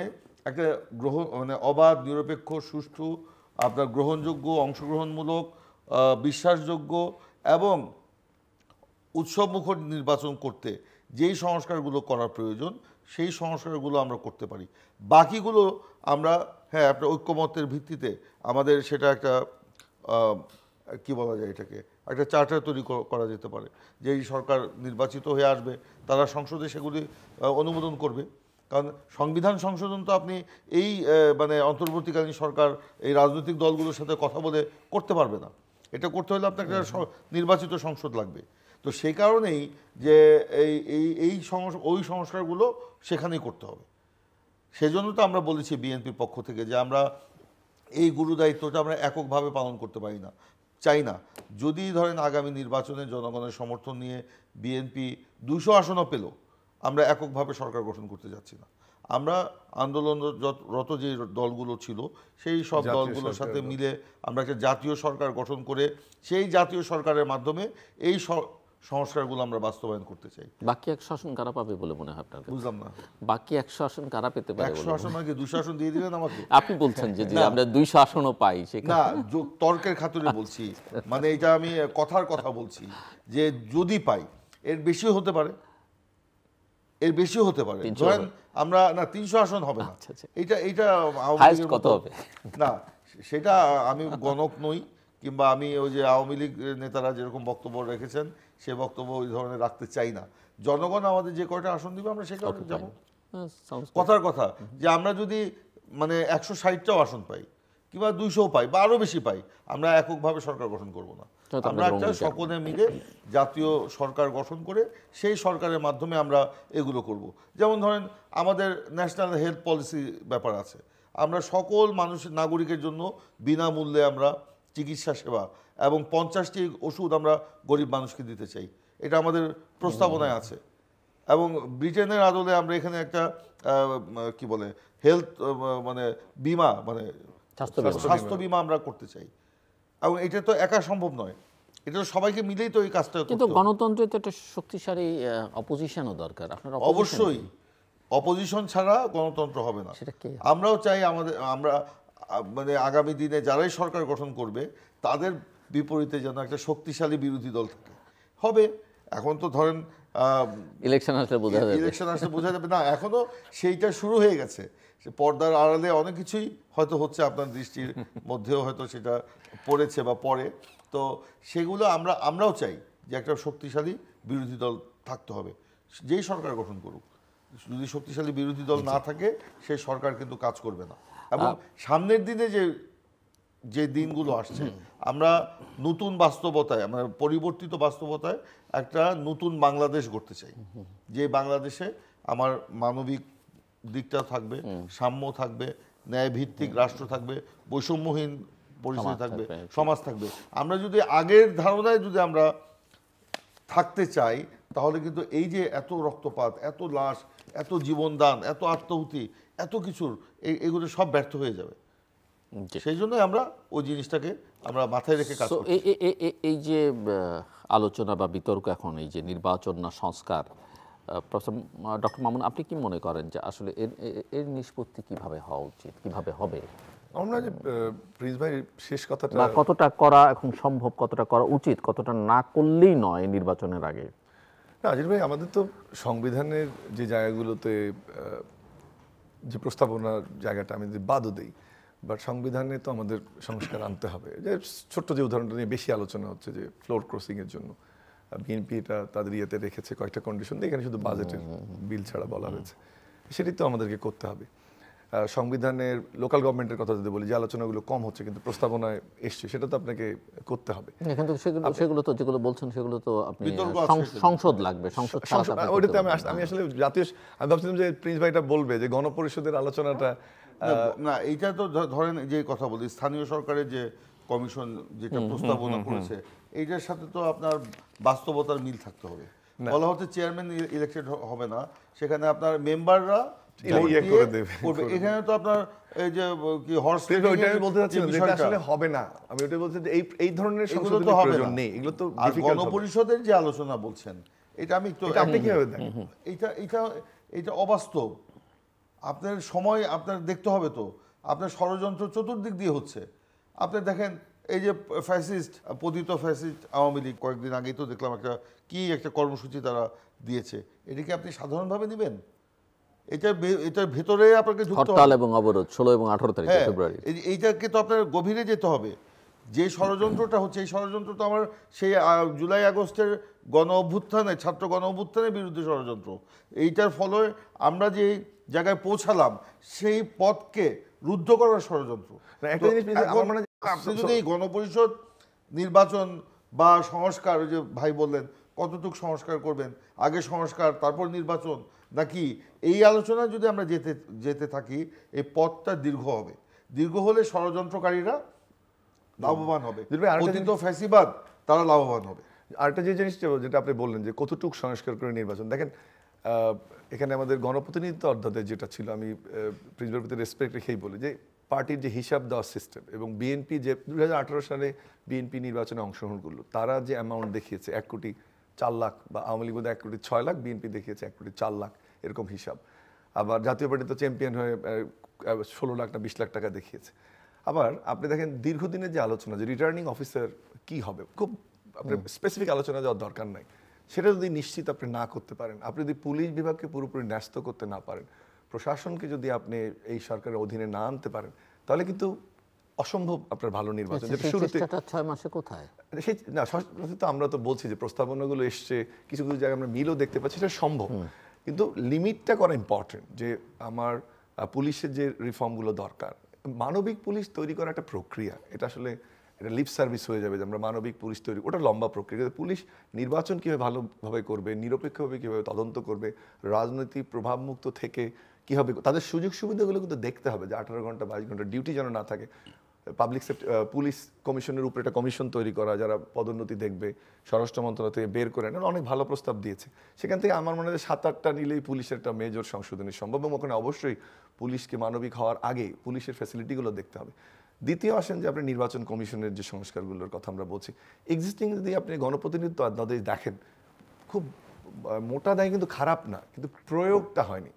একটা মানে অবাধ, নিরপেক্ষ, সুষ্ঠু, আপনার গ্রহণযোগ্য, অংশগ্রহণমূলক, বিশ্বাসযোগ্য এবং উৎসবমুখর নির্বাচন করতে যেই সংস্কারগুলো করা প্রয়োজন সেই সংস্কারগুলো আমরা করতে পারি। বাকিগুলো আমরা হ্যাঁ একটা ঐক্যমত্যের ভিত্তিতে আমাদের সেটা একটা কি বলা যায়, এটাকে একটা চার্টার তৈরি করা যেতে পারে। যেই সরকার নির্বাচিত হয়ে আসবে তারা সংসদে সেগুলি অনুমোদন করবে। কারণ সংবিধান সংশোধন তো আপনি এই মানে অন্তর্বর্তীকালীন সরকার এই রাজনৈতিক দলগুলোর সাথে কথা বলে করতে পারবে না। এটা করতে হলে আপনাকে নির্বাচিত সংসদ লাগবে। তো সেই কারণেই যে এই ওই সংস্কারগুলো সেখানেই করতে হবে। সেজন্য তো আমরা বলেছি বিএনপির পক্ষ থেকে যে আমরা এই গুরু দায়িত্বটা আমরা এককভাবে পালন করতে পারি না, চাই না। যদি ধরেন আগামী নির্বাচনে জনগণের সমর্থন নিয়ে বিএনপি 200 আসনও পেল, আমরা এককভাবে সরকার গঠন করতে যাচ্ছি না। আমরা আন্দোলনরত যে দলগুলো ছিল সেই সব দলগুলোর সাথে মিলে আমরা একটা জাতীয় সরকার গঠন করে সেই জাতীয় সরকারের মাধ্যমে এই সংস্কারগুলো আমরা বাস্তবায়ন করতে চাই। বাকি 100 আসন কারা পাবে বলে মনে হয় আপনার? বুঝলাম না, বাকি 100 আসন কারা পেতে পারে? 100 আসন নাকি 200 আসন দিয়ে দিবেন আমাকে? আপনি বলছেন যে আমরা 200 আসনও পাই, না তর্কের খাতিরে বলছি, মানে এটা আমি কথার কথা বলছি যে যদি পাই, এর বেশিও হতে পারে, এর বেশিও হতে পারে। ধরেন আমরা না 300 আসন হবে না, এইটা হাইয়েস্ট কত হবে না, সেটা আমি গণক নই, কিংবা আমি ওই যে আওয়ামী লীগ নেতারা যেরকম বক্তব্য রেখেছেন সে বক্তব্য ওই ধরনের রাখতে চাই না। জনগণ আমাদের যে কয়টা আসন দিবে আমরা সেটা যাব। কথার কথা যে আমরা যদি মানে 160টাও আসন পাই কিংবা 200 পাই বা আরও বেশি পাই, আমরা এককভাবে সরকার গঠন করব না। আমরা একটা সকলে মিলে জাতীয় সরকার গঠন করে সেই সরকারের মাধ্যমে আমরা এগুলো করব। যেমন ধরেন আমাদের ন্যাশনাল হেলথ পলিসি ব্যাপার আছে, আমরা সকল মানুষের নাগরিকের জন্য বিনামূল্যে আমরা চিকিৎসা সেবা এবং 50টি ওষুধ আমরা গরিব মানুষকে দিতে চাই, এটা আমাদের প্রস্তাবনায় আছে। এবং ব্রিটেনের আদলে আমরা এখানে একটা কি বলে হেলথ মানে বিমা, মানে স্বাস্থ্য বিমা আমরা করতে চাই। এবং এটা তো একা সম্ভব নয়, এটা তো সবাইকে মিলেই তো এই কাজটা করতে হবে। কিন্তু গণতন্ত্রে তো একটা শক্তিশালী অপোজিশনও দরকার। আপনারা অবশ্যই, অপোজিশন ছাড়া গণতন্ত্র হবে না। আমরাও চাই আমরা মানে আগামী দিনে যারাই সরকার গঠন করবে তাদের বিপরীতে যেন একটা শক্তিশালী বিরোধী দল থাকে হবে। এখন তো ধরেন ইলেকশন আসলে বোঝা যাবে। ইলেকশন আসলে বোঝা যাবে না, এখনো সেইটা শুরু হয়ে গেছে। সে পর্দার আড়ালে অনেক কিছুই হয়তো হচ্ছে, আপনার দৃষ্টির মধ্যেও হয়তো সেটা পড়েছে বা পড়ে। তো সেগুলো আমরাও চাই যে একটা শক্তিশালী বিরোধী দল থাকতে হবে, যেই সরকার গঠন করুক। যদি শক্তিশালী বিরোধী দল না থাকে, সেই সরকার কিন্তু কাজ করবে না। এবং সামনের দিনে যে দিনগুলো আসছে, আমরা নতুন বাস্তবতায়, আমরা পরিবর্তিত বাস্তবতায় একটা নতুন বাংলাদেশ গড়তে চাই, যে বাংলাদেশে আমার মানবিক দিকটা থাকবে, সাম্য থাকবে, ন্যায়ভিত্তিক রাষ্ট্র থাকবে, বৈষম্যহীন পরিস্থিতি থাকবে, সমাজ থাকবে। আমরা যদি আগের ধারণায় যদি আমরা থাকতে চাই, তাহলে কিন্তু এই যে এত রক্তপাত, এত লাশ, এত জীবনদান, এত আত্মাহুতি, এত কিছুর এগুলো সব ব্যর্থ হয়ে যাবে। সেই জন্য আমরা ওই জিনিসটাকে আমরা মাথায় রেখে কাজ করছি। এই যে আলোচনা বা বিতর্ক এখন, এই যে নির্বাচন না সংস্কার, প্রফেসর ডক্টর মামুন, আপনি কি মনে করেন যে আসলে এর নিষ্পত্তি কিভাবে হওয়া উচিত, কিভাবে হবে? আমরা যে প্রিন্স ভাই শেষ কথাটা, বা কতটা করা এখন সম্ভব, কতটা করা উচিত, কতটা না করলেই নয় নির্বাচনের আগে? না আজিজ ভাই, আমাদের তো সংবিধানের যে জায়গাগুলোতে যে প্রস্তাবনার জায়গাটা আমি যদি বাদও দিই, বাট সংবিধানে তো আমাদের সংস্কার আনতে হবে। যে ছোট্ট যে উদাহরণটা নিয়ে বেশি আলোচনা হচ্ছে, যে ফ্লোর ক্রসিংয়ের জন্য বিএনপি এটা তাদের ইয়েতে রেখেছে কয়েকটা কন্ডিশন, এখানে শুধু বাজেটের বিল ছাড়া বলা হয়েছে, সেটি তো আমাদেরকে করতে হবে। সংবিধানের লোকাল গভর্নমেন্টের কথা যদি বলি, যে আলোচনাগুলো কম হচ্ছে কিন্তু প্রস্তাবনায় এসছে, সেটা তো আপনাকে করতে হবে। কিন্তু সেগুলো তো যেগুলো বলছেন সেগুলো তো আপনি সংসদ লাগবে, সংসদ ওইটাতে আমি আসলে আমি ভাবছিলাম যে প্রিন্স ভাই এটা বলবে যে গণপরিষদের আলোচনাটা না, এইটা তো ধরেন যে কথা বলি, স্থানীয় সরকারের যে কমিশন যেটা প্রস্তাবনা করেছে, এইটার সাথে তো আপনার বাস্তবতার মিল থাকতে হবে। বলা হচ্ছে চেয়ারম্যান ইলেকটেড হবে না, সেখানে আপনার মেম্বাররা করবে। এখানে তো আপনার এই যে কি হর্স বলতে চাচ্ছিলাম যে আসলে হবে না, আমি ওটাই বলছি যে এই ধরনের সংশোধনের প্রয়োজন নেই, এগুলো তো ডিফিকাল্ট। গণপরিষদের যে আলোচনা বলছেন, এটা আমি একটু, আপনি কিভাবে দেখেন? এটা অবাস্তব। আপনার সময় আপনার দেখতে হবে তো, আপনার ষড়যন্ত্র চতুর্দিক দিয়ে হচ্ছে। আপনি দেখেন এই যে ফ্যাসিস্ট, পতিত ফ্যাসিস্ট আওয়ামী লীগ কয়েকদিন আগেই তো দেখলাম একটা কর্মসূচি তারা দিয়েছে। এটাকে আপনি সাধারণভাবে নেবেন? এটার ভেতরে আপনাকে হরতাল এবং অবরোধ 16 এবং 18 তারিখ ফেব্রুয়ারি, এইটাকে তো আপনার গভীরে যেতে হবে। যে ষড়যন্ত্রটা হচ্ছে, এই ষড়যন্ত্র তো আমার সেই জুলাই আগস্টের গণ অভ্যুত্থানে, ছাত্র গণ অভ্যুত্থানের বিরুদ্ধে ষড়যন্ত্র। এইটার ফলে আমরা যে জায়গায় পৌঁছালাম, সেই পথকে রুদ্ধ করার ষড়যন্ত্র। আপনি যদি এই গণপরিষদ নির্বাচন বা সংস্কার, যে ভাই বললেন কতটুকু সংস্কার করবেন, আগে সংস্কার তারপর নির্বাচন, নাকি এই আলোচনা যদি আমরা যেতে থাকি, এই পথটা দীর্ঘ হবে। দীর্ঘ হলে ষড়যন্ত্রকারীরা লাভবান হবে, পতিত ফ্যাসিবাদ তারা লাভবান হবে। আরেকটা যে জিনিসটা যেটা আপনি বললেন যে কতটুকু সংস্কার করে নির্বাচন, দেখেন এখানে আমাদের গণপ্রতিনিধিত্ব অধ্যাদেশ যেটা ছিল, আমি প্রিন্সিপালের প্রতি রেসপেক্ট রেখেই বলি যে পার্টির যে হিসাব দেওয়ার সিস্টেম, এবং বিএনপি যে 2018 সালে বিএনপি নির্বাচনে অংশগ্রহণ করলো, তারা যে অ্যামাউন্ট দেখিয়েছে 1,04,00,000, বা আওয়ামী লীগ 1,06,00,000, বিএনপি দেখিয়েছে 1,04,00,000, এরকম হিসাব। আবার জাতীয় পার্টি তো চ্যাম্পিয়ন হয়ে 16 লাখ না 20 লাখ টাকা দেখিয়েছে। আবার আপনি দেখেন দীর্ঘদিনের যে আলোচনা, যে রিটার্নিং অফিসার কি হবে, খুব আপনার স্পেসিফিক আলোচনা যাওয়ার দরকার নাই, সেটা যদি নিশ্চিত আপনি না করতে পারেন, আপনি যদি পুলিশ বিভাগকে পুরোপুরি ন্যস্ত করতে না পারেন, প্রশাসনকে যদি আপনি এই সরকারের অধীনে না আনতে পারেন, তাহলে কিন্তু অসম্ভব আপনার ভালো নির্বাচন। শুরুতে 6 মাসে কোথায় সেই না, তো আমরা তো বলছি যে প্রস্তাবনাগুলো এসছে, কিছু কিছু জায়গায় আমরা মিলও দেখতে পাচ্ছি, সেটা সম্ভব, কিন্তু লিমিটটা করা ইম্পর্টেন্ট। যে আমার পুলিশের যে রিফর্মগুলো দরকার, মানবিক পুলিশ তৈরি করা একটা প্রক্রিয়া, এটা আসলে এটা লিপ সার্ভিস হয়ে যাবে যে আমরা মানবিক পুলিশ তৈরি, ওটা লম্বা প্রক্রিয়া। পুলিশ নির্বাচন কীভাবে ভালোভাবে করবে, নিরপেক্ষভাবে কীভাবে তদন্ত করবে, রাজনৈতিক প্রভাবমুক্ত থেকে কীভাবে তাদের সুযোগ সুবিধাগুলো কিন্তু দেখতে হবে, যে 18 ঘন্টা 22 ঘন্টা ডিউটি যেন না থাকে। পাবলিক পুলিশ কমিশনের উপরে একটা কমিশন তৈরি করা, যারা পদোন্নতি দেখবে, স্বরাষ্ট্র মন্ত্রণালয় থেকে বের করে নেন, অনেক ভালো প্রস্তাব দিয়েছে। সেখান থেকে আমার মনে হয় 7-8টা নিলেই পুলিশের একটা মেজর সংশোধনী সম্ভব, এবং ওখানে অবশ্যই পুলিশকে মানবিক হওয়ার আগে পুলিশের ফ্যাসিলিটিগুলো দেখতে হবে। দ্বিতীয় আসেন যে আপনি নির্বাচন কমিশনের যে সংস্কারগুলোর কথা আমরা বলছি, এক্সিস্টিং যদি আপনি গণপ্রতিনিধিত্ব অধ্যাদেশ দেখেন, খুব মোটা দায় কিন্তু খারাপ না, কিন্তু প্রয়োগটা হয়নি।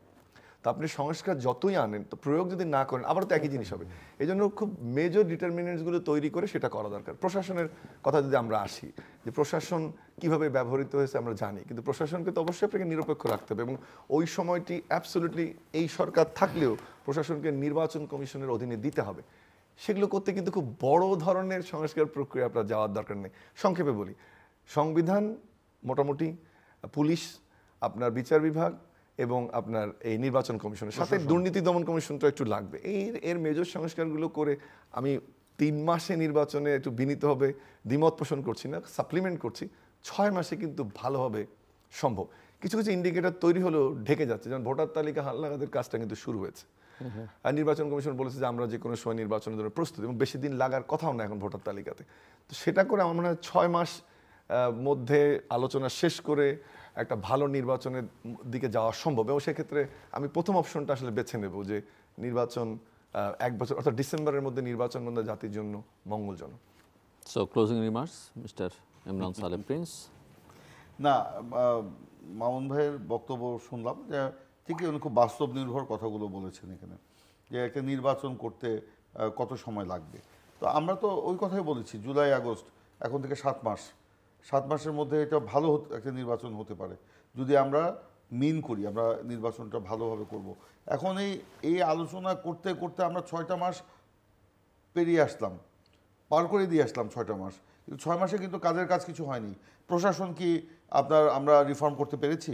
তো আপনি সংস্কার যতই আনেন তো প্রয়োগ যদি না করেন আবার তো একই জিনিস হবে। এই জন্য খুব মেজর ডিটারমিনেন্টসগুলো তৈরি করে সেটা করা দরকার। প্রশাসনের কথা যদি আমরা আসি, যে প্রশাসন কিভাবে ব্যবহৃত হয়েছে আমরা জানি, কিন্তু প্রশাসনকে তো অবশ্যই আপনাকে নিরপেক্ষ রাখতে হবে এবং ওই সময়টি অ্যাবসলিউটলি এই সরকার থাকলেও প্রশাসনকে নির্বাচন কমিশনের অধীনে দিতে হবে। সেগুলো করতে কিন্তু খুব বড় ধরনের সংস্কার প্রক্রিয়া আপনার যাওয়ার দরকার নেই। সংক্ষেপে বলি, সংবিধান মোটামুটি, পুলিশ, আপনার বিচার বিভাগ এবং আপনার এই নির্বাচন কমিশনের সাথে দুর্নীতি দমন কমিশনটা একটু লাগবে। এর মেজর সংস্কারগুলো করে আমি 3 মাসে নির্বাচনে একটু বিনীত হবে দ্বিমত পোষণ করছি না, সাপ্লিমেন্ট করছি, 6 মাসে কিন্তু ভালোভাবে সম্ভব। কিছু কিছু ইন্ডিকেটর তৈরি হলেও ঢেকে যাচ্ছে, যেমন ভোটার তালিকা হালনাগাদের কাজটা কিন্তু শুরু হয়েছে। আর নির্বাচন কমিশন বলেছে যে আমরা যে কোনো সময় নির্বাচনের জন্য প্রস্তুত, এবং বেশি দিন লাগার কথাও না এখন ভোটার তালিকাতে। তো সেটা করে আমার মনে হয় 6 মাস মধ্যে আলোচনা শেষ করে একটা ভালো নির্বাচনের দিকে যাওয়া সম্ভব। এবং সেক্ষেত্রে আমি প্রথম অপশনটা আসলে বেছে নেব যে নির্বাচন 1 বছর অর্থাৎ ডিসেম্বরের মধ্যে নির্বাচন মধ্যে জাতির জন্য মঙ্গলজনক। So closing remarks mister Imran Salem Prince. না, মামুন ভাইয়ের বক্তব্য শুনলাম যে ঠিকই উনি খুব বাস্তব নির্ভর কথাগুলো বলেছেন এখানে, যে একটা নির্বাচন করতে কত সময় লাগবে। তো আমরা তো ওই কথাই বলেছি, জুলাই আগস্ট এখন থেকে 7 মাসের মধ্যে এটা ভালো একটা নির্বাচন হতে পারে যদি আমরা মিন করি, আমরা নির্বাচনটা ভালোভাবে করব। এখন এই আলোচনা করতে করতে আমরা 6টা মাস পেরিয়ে আসলাম, পার করে দিয়ে আসলাম 6টা মাস, কিন্তু 6 মাসে কিন্তু কাজের কাজ কিছু হয়নি। প্রশাসন কি আমরা রিফর্ম করতে পেরেছি?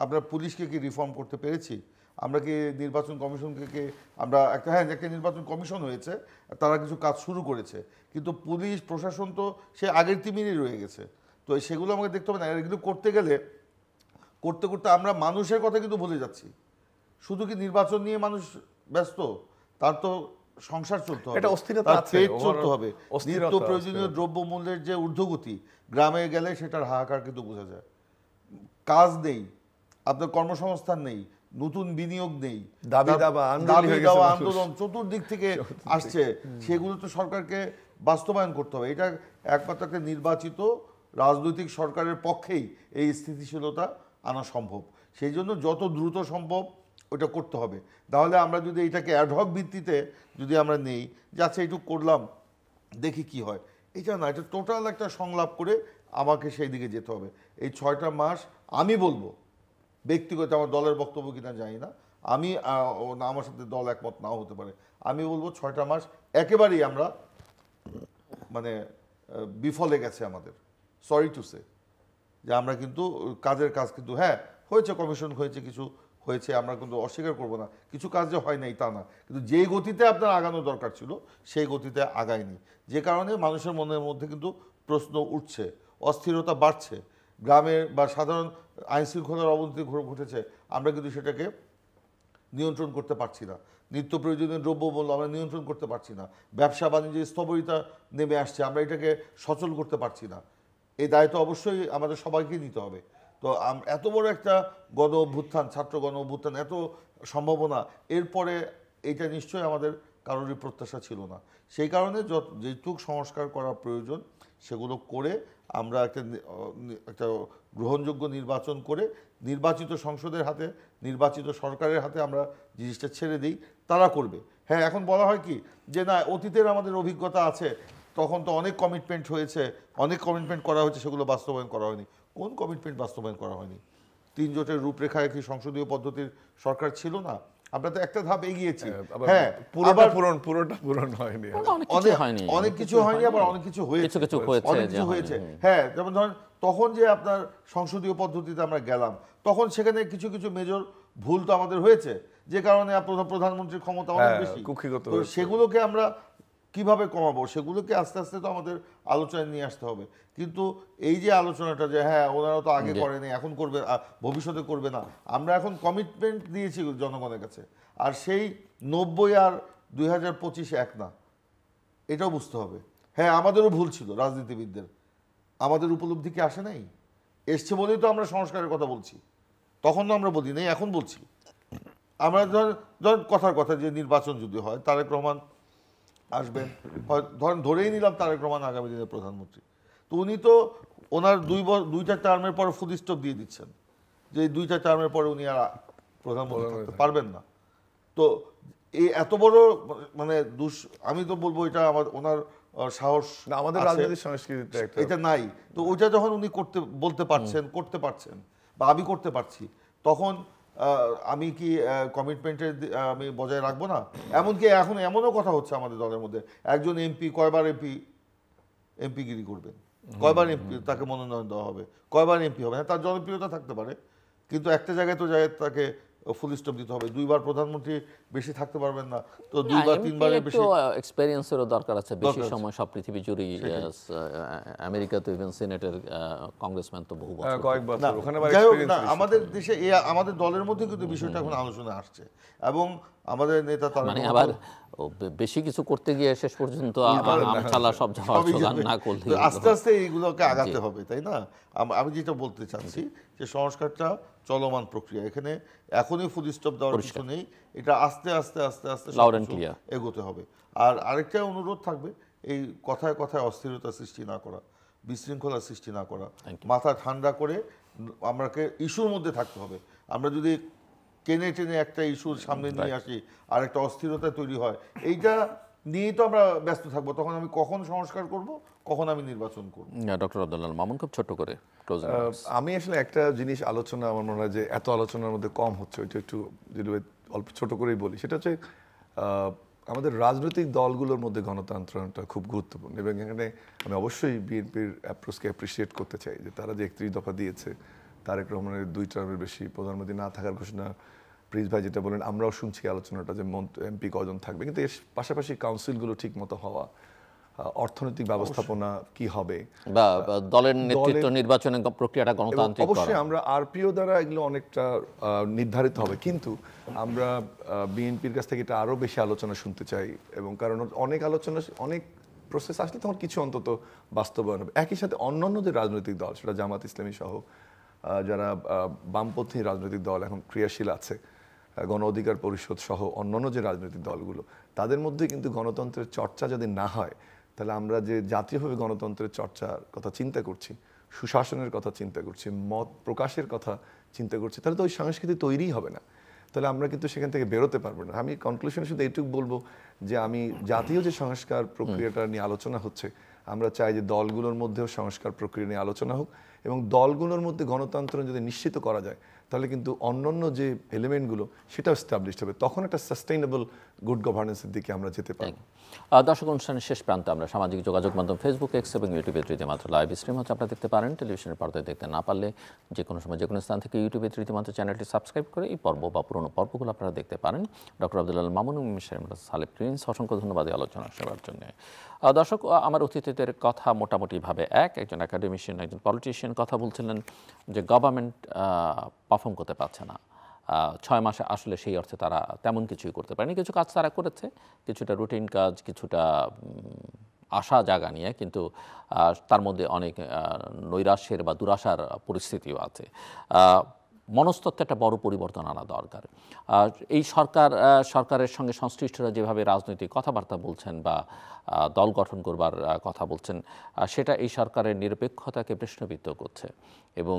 আপনার পুলিশকে কি রিফর্ম করতে পেরেছি? আমরা কি নির্বাচন কমিশনকে আমরা একটা নির্বাচন কমিশন হয়েছে, তারা কিছু কাজ শুরু করেছে, কিন্তু পুলিশ প্রশাসন তো সে আগের তিমিরই রয়ে গেছে। তো সেগুলো আমাকে দেখতে হবে না। এগুলো করতে গেলে করতে করতে আমরা মানুষের কথা কিন্তু ভুলে যাচ্ছি। শুধু কি নির্বাচন নিয়ে মানুষ ব্যস্ত? তার তো সংসার চলতে হবে, তার পেট চলতে হবে। নিত্য প্রয়োজনীয় দ্রব্যমূল্যের যে ঊর্ধ্বগতি, গ্রামে গেলে সেটার হাহাকার কিন্তু বোঝা যায়। কাজ নেই, আপনার কর্মসংস্থান নেই, নতুন বিনিয়োগ নেই, দাবি দাওয়া আন্দোলন চতুর্দিক থেকে আসছে, সেগুলো তো সরকারকে বাস্তবায়ন করতে হবে। এটা একমাত্র একটা নির্বাচিত রাজনৈতিক সরকারের পক্ষেই এই স্থিতিশীলতা আনা সম্ভব। সেই জন্য যত দ্রুত সম্ভব ওটা করতে হবে। তাহলে আমরা যদি এটাকে অ্যাডহক ভিত্তিতে যদি আমরা নেই যে আচ্ছা এইটুকু করলাম দেখি কি হয়, এটা না, এটা টোটাল একটা সংলাপ করে আমাকে সেই দিকে যেতে হবে। এই 6টা মাস আমি বলবো, ব্যক্তিগত আমার দলের বক্তব্য কিনা জানি না, আমি আমার সাথে দল একমত নাও হতে পারে, আমি বলবো 6টা মাস একেবারেই আমরা মানে বিফলে গেছে আমাদের। সরি টু সে যে আমরা কিন্তু কাজের কাজ কিন্তু হয়েছে, কমিশন হয়েছে, কিছু হয়েছে, আমরা কিন্তু অস্বীকার করব না, কিছু কাজ যে হয় নাই তা না, কিন্তু যেই গতিতে আপনার আগানো দরকার ছিল সেই গতিতে আগায়নি, যে কারণে মানুষের মনের মধ্যে কিন্তু প্রশ্ন উঠছে, অস্থিরতা বাড়ছে, গ্রামের বা সাধারণ আইনশৃঙ্খলার অবনতি ঘটেছে, আমরা কিন্তু সেটাকে নিয়ন্ত্রণ করতে পারছি না। নিত্য প্রয়োজনীয় দ্রব্যমূল্য আমরা নিয়ন্ত্রণ করতে পারছি না, ব্যবসা বাণিজ্যের স্থবিরতা নেমে আসছে, আমরা এটাকে সচল করতে পারছি না। এই দায়িত্ব অবশ্যই আমাদের সবাইকে নিতে হবে। তো এত বড় একটা গণ অভ্যুত্থান, ছাত্র গণ অভ্যুত্থান, এত সম্ভাবনা, এরপরে এটা নিশ্চয়ই আমাদের কারোরই প্রত্যাশা ছিল না। সেই কারণে যেটুকু সংস্কার করা প্রয়োজন সেগুলো করে আমরা একটা গ্রহণযোগ্য নির্বাচন করে নির্বাচিত সংসদের হাতে, নির্বাচিত সরকারের হাতে আমরা জিনিসটা ছেড়ে দিই, তারা করবে। এখন বলা হয় কি যে না, অতীতের আমাদের অভিজ্ঞতা আছে, তখন তো অনেক কমিটমেন্ট হয়েছে, অনেক কমিটমেন্ট করা হয়েছে, সেগুলো বাস্তবায়ন করা হয়নি। কোন কমিটমেন্ট বাস্তবায়ন করা হয়নি? 3 জোটের রূপরেখায় কি সংসদীয় পদ্ধতির সরকার ছিল না? আমরা তো একটা ধাপ এগিয়েছি, পুরোটা পূরণ হয়নি, অনেক কিছু হয়নি, আবার অনেক কিছু হয়েছে, অনেক কিছু হয়েছে। যেমন ধরেন তখন যে আপনার সংসদীয় পদ্ধতিতে আমরা গেলাম, তখন সেখানে কিছু কিছু মেজর ভুল তো আমাদের হয়েছে, যে কারণে প্রধানমন্ত্রীর ক্ষমতা অনেক বেশি। তো সেগুলোকে আমরা কিভাবে কমাবো, সেগুলোকে আস্তে আস্তে তো আমাদের আলোচনায় নিয়ে আসতে হবে। কিন্তু এই যে আলোচনাটা যে ওনারা তো আগে করেনি, এখন করবে, ভবিষ্যতে করবে না, আমরা এখন কমিটমেন্ট দিয়েছি জনগণের কাছে, আর সেই 90 আর 2025 এক না, এটাও বুঝতে হবে। আমাদেরও ভুল ছিল, রাজনীতিবিদদের, আমাদের উপলব্ধি কি আসে নাই? এসছে বলেই তো আমরা সংস্কারের কথা বলছি, তখন তো আমরা বলি নাই, এখন বলছি। আমরা ধরেন কথার কথা যে নির্বাচন যদি হয়, তারেক রহমান আসবেন, ধরেই নিলাম তারেক রহমান আগামী দিনের প্রধানমন্ত্রী, তো উনি তো ওনার 2টা টার্মের পর ফুল স্টপ দিয়ে দিচ্ছেন যে 2টা টার্মের পরে উনি আর প্রধানমন্ত্রী থাকতে পারবেন না। তো এই এত বড় মানে আমি তো বলবো এটা ওনার সাহস না, আমাদের আছে, রাজনৈতিক সংস্কৃতিতে এটা নাই। তো ওইটা যখন উনি করতে পারছেন বা আমি করতে পারছি, তখন আমি কি কমিটমেন্টের আমি বজায় রাখবো না? এমনকি এখন এমনও কথা হচ্ছে আমাদের দলের মধ্যে, একজন এমপি কয়বার এমপিগিরি করবেন, কয়বার এমপি তাকে মনোনয়ন দেওয়া হবে, কয়বার এমপি হবে। হ্যাঁ, তার জনপ্রিয়তা থাকতে পারে, কিন্তু একটা জায়গায় তাকে ফুল স্টপ দিতে হবে। 2 বার প্রধানমন্ত্রী বেশি থাকতে পারবেন না, তো 2 বা 3 বারের বেশি এক্সপেরিয়েন্সেরও দরকার আছে। বেশি সময় সব পৃথিবী জুড়ে, আমেরিকাতে ইভেন সিনেটের কংগ্রেসম্যান তো বহু বছর, কয়েক বছর ওখানে যাই হোক না, আমাদের দেশে আমাদের দলের মধ্যে কিন্তু বিষয়টা এখন আলোচনা আসছে, এবং আমাদের নেতা তারা মানে আবার বেশি কিছু করতে গিয়ে শেষ পর্যন্ত আমছালা সব জোগাড় না করলে আস্তে আস্তে এইগুলোকে আগাতে হবে, তাই না? আমি যেটা বলতে চাচ্ছি যে সংস্কারটা চলমান প্রক্রিয়া, এখানে এখনই ফুল স্টপ দেওয়ার কিছু নেই, এটা আস্তে আস্তে আস্তে আস্তে এগোতে হবে। আর আরেকটা অনুরোধ থাকবে, এই কথায় কথায় অস্থিরতা সৃষ্টি না করা, বিশৃঙ্খলা সৃষ্টি না করা, মাথা ঠান্ডা করে আমাকে ইস্যুর মধ্যে থাকতে হবে। আমরা যদি টেনে একটা ইস্যুর সামনে নিয়ে আসি আর একটা অস্থিরতা তৈরি হয়, এইটা নিয়েই তো আমরা ব্যস্ত থাকবো। তখন আমি কখন সংস্কার করব, কখন আমি নির্বাচন করব। ডক্টর আব্দুল মামুন, খুব ছোট করে আমি আসলে একটা জিনিস আলোচনা, আমার মনে হয় যে এত আলোচনার মধ্যে কম হচ্ছে, ওইটা একটু যদি অল্প ছোট করেই বলি। সেটা হচ্ছে আমাদের রাজনৈতিক দলগুলোর মধ্যে গণতন্ত্রটা খুব গুরুত্বপূর্ণ, এবং এখানে আমি অবশ্যই বিএনপির অ্যাপ্রোচকে অ্যাপ্রিসিয়েট করতে চাই যে তারা যে 31 দফা দিয়েছে, তারেক রহমানের 2 টার্মের বেশি প্রধানমন্ত্রী না থাকার ঘোষণা, প্রিন্স ভাই যেটা বলেন, আমরাও শুনছি আলোচনাটা যে এমপি কজন থাকবে, কিন্তু এর পাশাপাশি কাউন্সিলগুলো ঠিক মতো হওয়া, অর্থনৈতিক ব্যবস্থাপনা কি হবে, বা দলের নেতৃত্ব নির্বাচনের প্রক্রিয়াটা গণতান্ত্রিক করা। অবশ্যই আমরা আরপিও দ্বারা এগুলো অনেকটা নির্ধারিত হবে, কিন্তু আমরা বিএনপির কাছ থেকে এটা আরো বেশি আলোচনা শুনতে চাই, এবং কারণ অনেক আলোচনা, অনেক প্রসেস আসলে তখন কিছু অন্তত বাস্তবায়ন হবে। একই সাথে অন্যান্য যে রাজনৈতিক দল, সেটা জামাত ইসলামী সহ যারা বামপন্থী রাজনৈতিক দল এখন ক্রিয়াশীল আছে, গণ অধিকার পরিষদ সহ অন্যান্য যে রাজনৈতিক দলগুলো, তাদের মধ্যে কিন্তু গণতন্ত্রের চর্চা যদি না হয়, তাহলে আমরা যে জাতীয়ভাবে গণতন্ত্রের চর্চার কথা চিন্তা করছি, সুশাসনের কথা চিন্তা করছি, মত প্রকাশের কথা চিন্তা করছি, তাহলে তো ওই সংস্কৃতি তৈরিই হবে না। তাহলে আমরা কিন্তু সেখান থেকে বেরোতে পারবো না। আমি কনক্লুশনে শুধু এইটুকু বলবো যে আমি জাতীয় যে সংস্কার প্রক্রিয়াটা নিয়ে আলোচনা হচ্ছে, আমরা চাই যে দলগুলোর মধ্যেও সংস্কার প্রক্রিয়া নিয়ে আলোচনা হোক, এবং দলগুলোর মধ্যে গণতন্ত্র যদি নিশ্চিত করা যায়, তাহলে কিন্তু অন্যান্য যে এলিমেন্টগুলো সেটাও এস্টাবলিশড হবে, তখন একটা সাস্টেইনেবল গুড গভর্নেন্সের দিকে আমরা যেতে পারবো। দর্শক, অনুষ্ঠানের শেষ প্রান্তে আমরা সামাজিক যোগাযোগ মাধ্যম ফেসবুক, এক্স এবং ইউটিউবে রীতিমাত্র লাইভ স্ট্রিম হচ্ছে, আপনারা দেখতে পারেন। টেলিভিশনের পর্দায় দেখতে না পারলে যে কোনো সময় যে কোনো স্থান থেকে ইউটিউবে রীতিমাত্র চ্যানেলটি সাবস্ক্রাইব করে এই পর্ব বা পুরোনো পর্বগুলো আপনারা দেখতে পারেন। ডক্টর আব্দুল মামুন, সালেহ প্রিন্স, অসংখ্য ধন্যবাদ এই আলোচনা শোনার জন্য। দর্শক, আমার অতিথিদের কথা মোটামুটিভাবে একজন একাডেমিশিয়ান, একজন পলিটিশিয়ান কথা বলছিলেন যে গভর্নমেন্ট পারফর্ম করতে পারছে না, 6 মাসে আসলে সেই অর্থে তারা তেমন কিছুই করতে পারেনি। কিছু কাজ তারা করেছে, কিছুটা রুটিন কাজ, কিছুটা আশা জাগা নিয়ে, কিন্তু তার মধ্যে অনেক নৈরাশ্যের বা দুরাশার পরিস্থিতিও আছে। মনস্তত্ত্বে একটা বড় পরিবর্তন আনা দরকার। এই সরকারের সঙ্গে সংশ্লিষ্টরা যেভাবে রাজনৈতিক কথাবার্তা বলছেন বা দল গঠন করবার কথা বলছেন, সেটা এই সরকারের নিরপেক্ষতাকে প্রশ্নবিদ্ধ করছে, এবং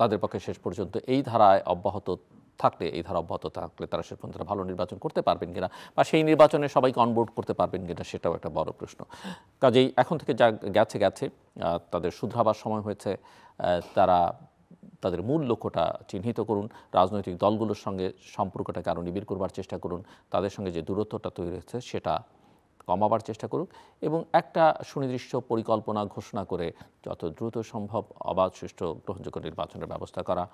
তাদের পক্ষে শেষ পর্যন্ত এই ধারা অব্যাহত থাকলে তারা শেষ পর্যন্ত ভালো নির্বাচন করতে পারবেন কিনা, বা সেই নির্বাচনে সবাইকে অনবোর্ড করতে পারবেন কিনা, সেটাও একটা বড় প্রশ্ন। কাজেই এখন থেকে যা গেছে তাদের শুধরাবার সময় হয়েছে। তাদের মূল লক্ষ্যটা চিহ্নিত করুন, রাজনৈতিক দলগুলোর সঙ্গে সম্পর্কটাকে আরও নিবিড় করবার চেষ্টা করুন, তাদের সঙ্গে যে দূরত্বটা তৈরি হয়েছে সেটা কমাবার চেষ্টা করুক, এবং একটা সুনির্দিষ্ট পরিকল্পনা ঘোষণা করে যত দ্রুত সম্ভব অবাধ, সুষ্ঠু, গ্রহণযোগ্য নির্বাচনের ব্যবস্থা করা।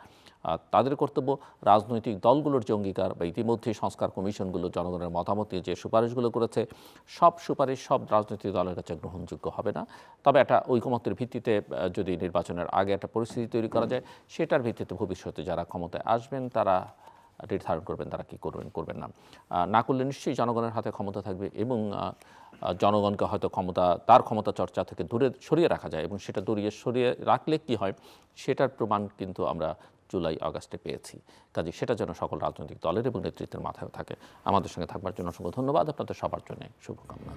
তাদের কর্তব্য রাজনৈতিক দলগুলোর যে অঙ্গীকার বা ইতিমধ্যে সংস্কার কমিশনগুলো জনগণের মতামত নিয়ে যে সুপারিশগুলো করেছে, সব সুপারিশ সব রাজনৈতিক দলের কাছে গ্রহণযোগ্য হবে না। তবে একটা ঐকমত্যের ভিত্তিতে যদি নির্বাচনের আগে একটা পরিস্থিতি তৈরি করা যায়, সেটার ভিত্তিতে ভবিষ্যতে যারা ক্ষমতায় আসবেন তারা নির্ধারণ করবেন তারা কী করবেন না করলে নিশ্চয়ই জনগণের হাতে ক্ষমতা থাকবে, এবং জনগণকে হয়তো তার ক্ষমতা চর্চা থেকে দূরে সরিয়ে রাখা যায়, এবং সেটা সরিয়ে রাখলে কি হয় সেটার প্রমাণ কিন্তু আমরা জুলাই আগস্টে পেয়েছি। কাজে সেটা যেন সকল রাজনৈতিক দলের এবং নেতৃত্বের মাথায় থাকে। আমাদের সঙ্গে থাকবার জন্য অসংখ্য ধন্যবাদ। আপনাদের সবার জন্য শুভকামনা।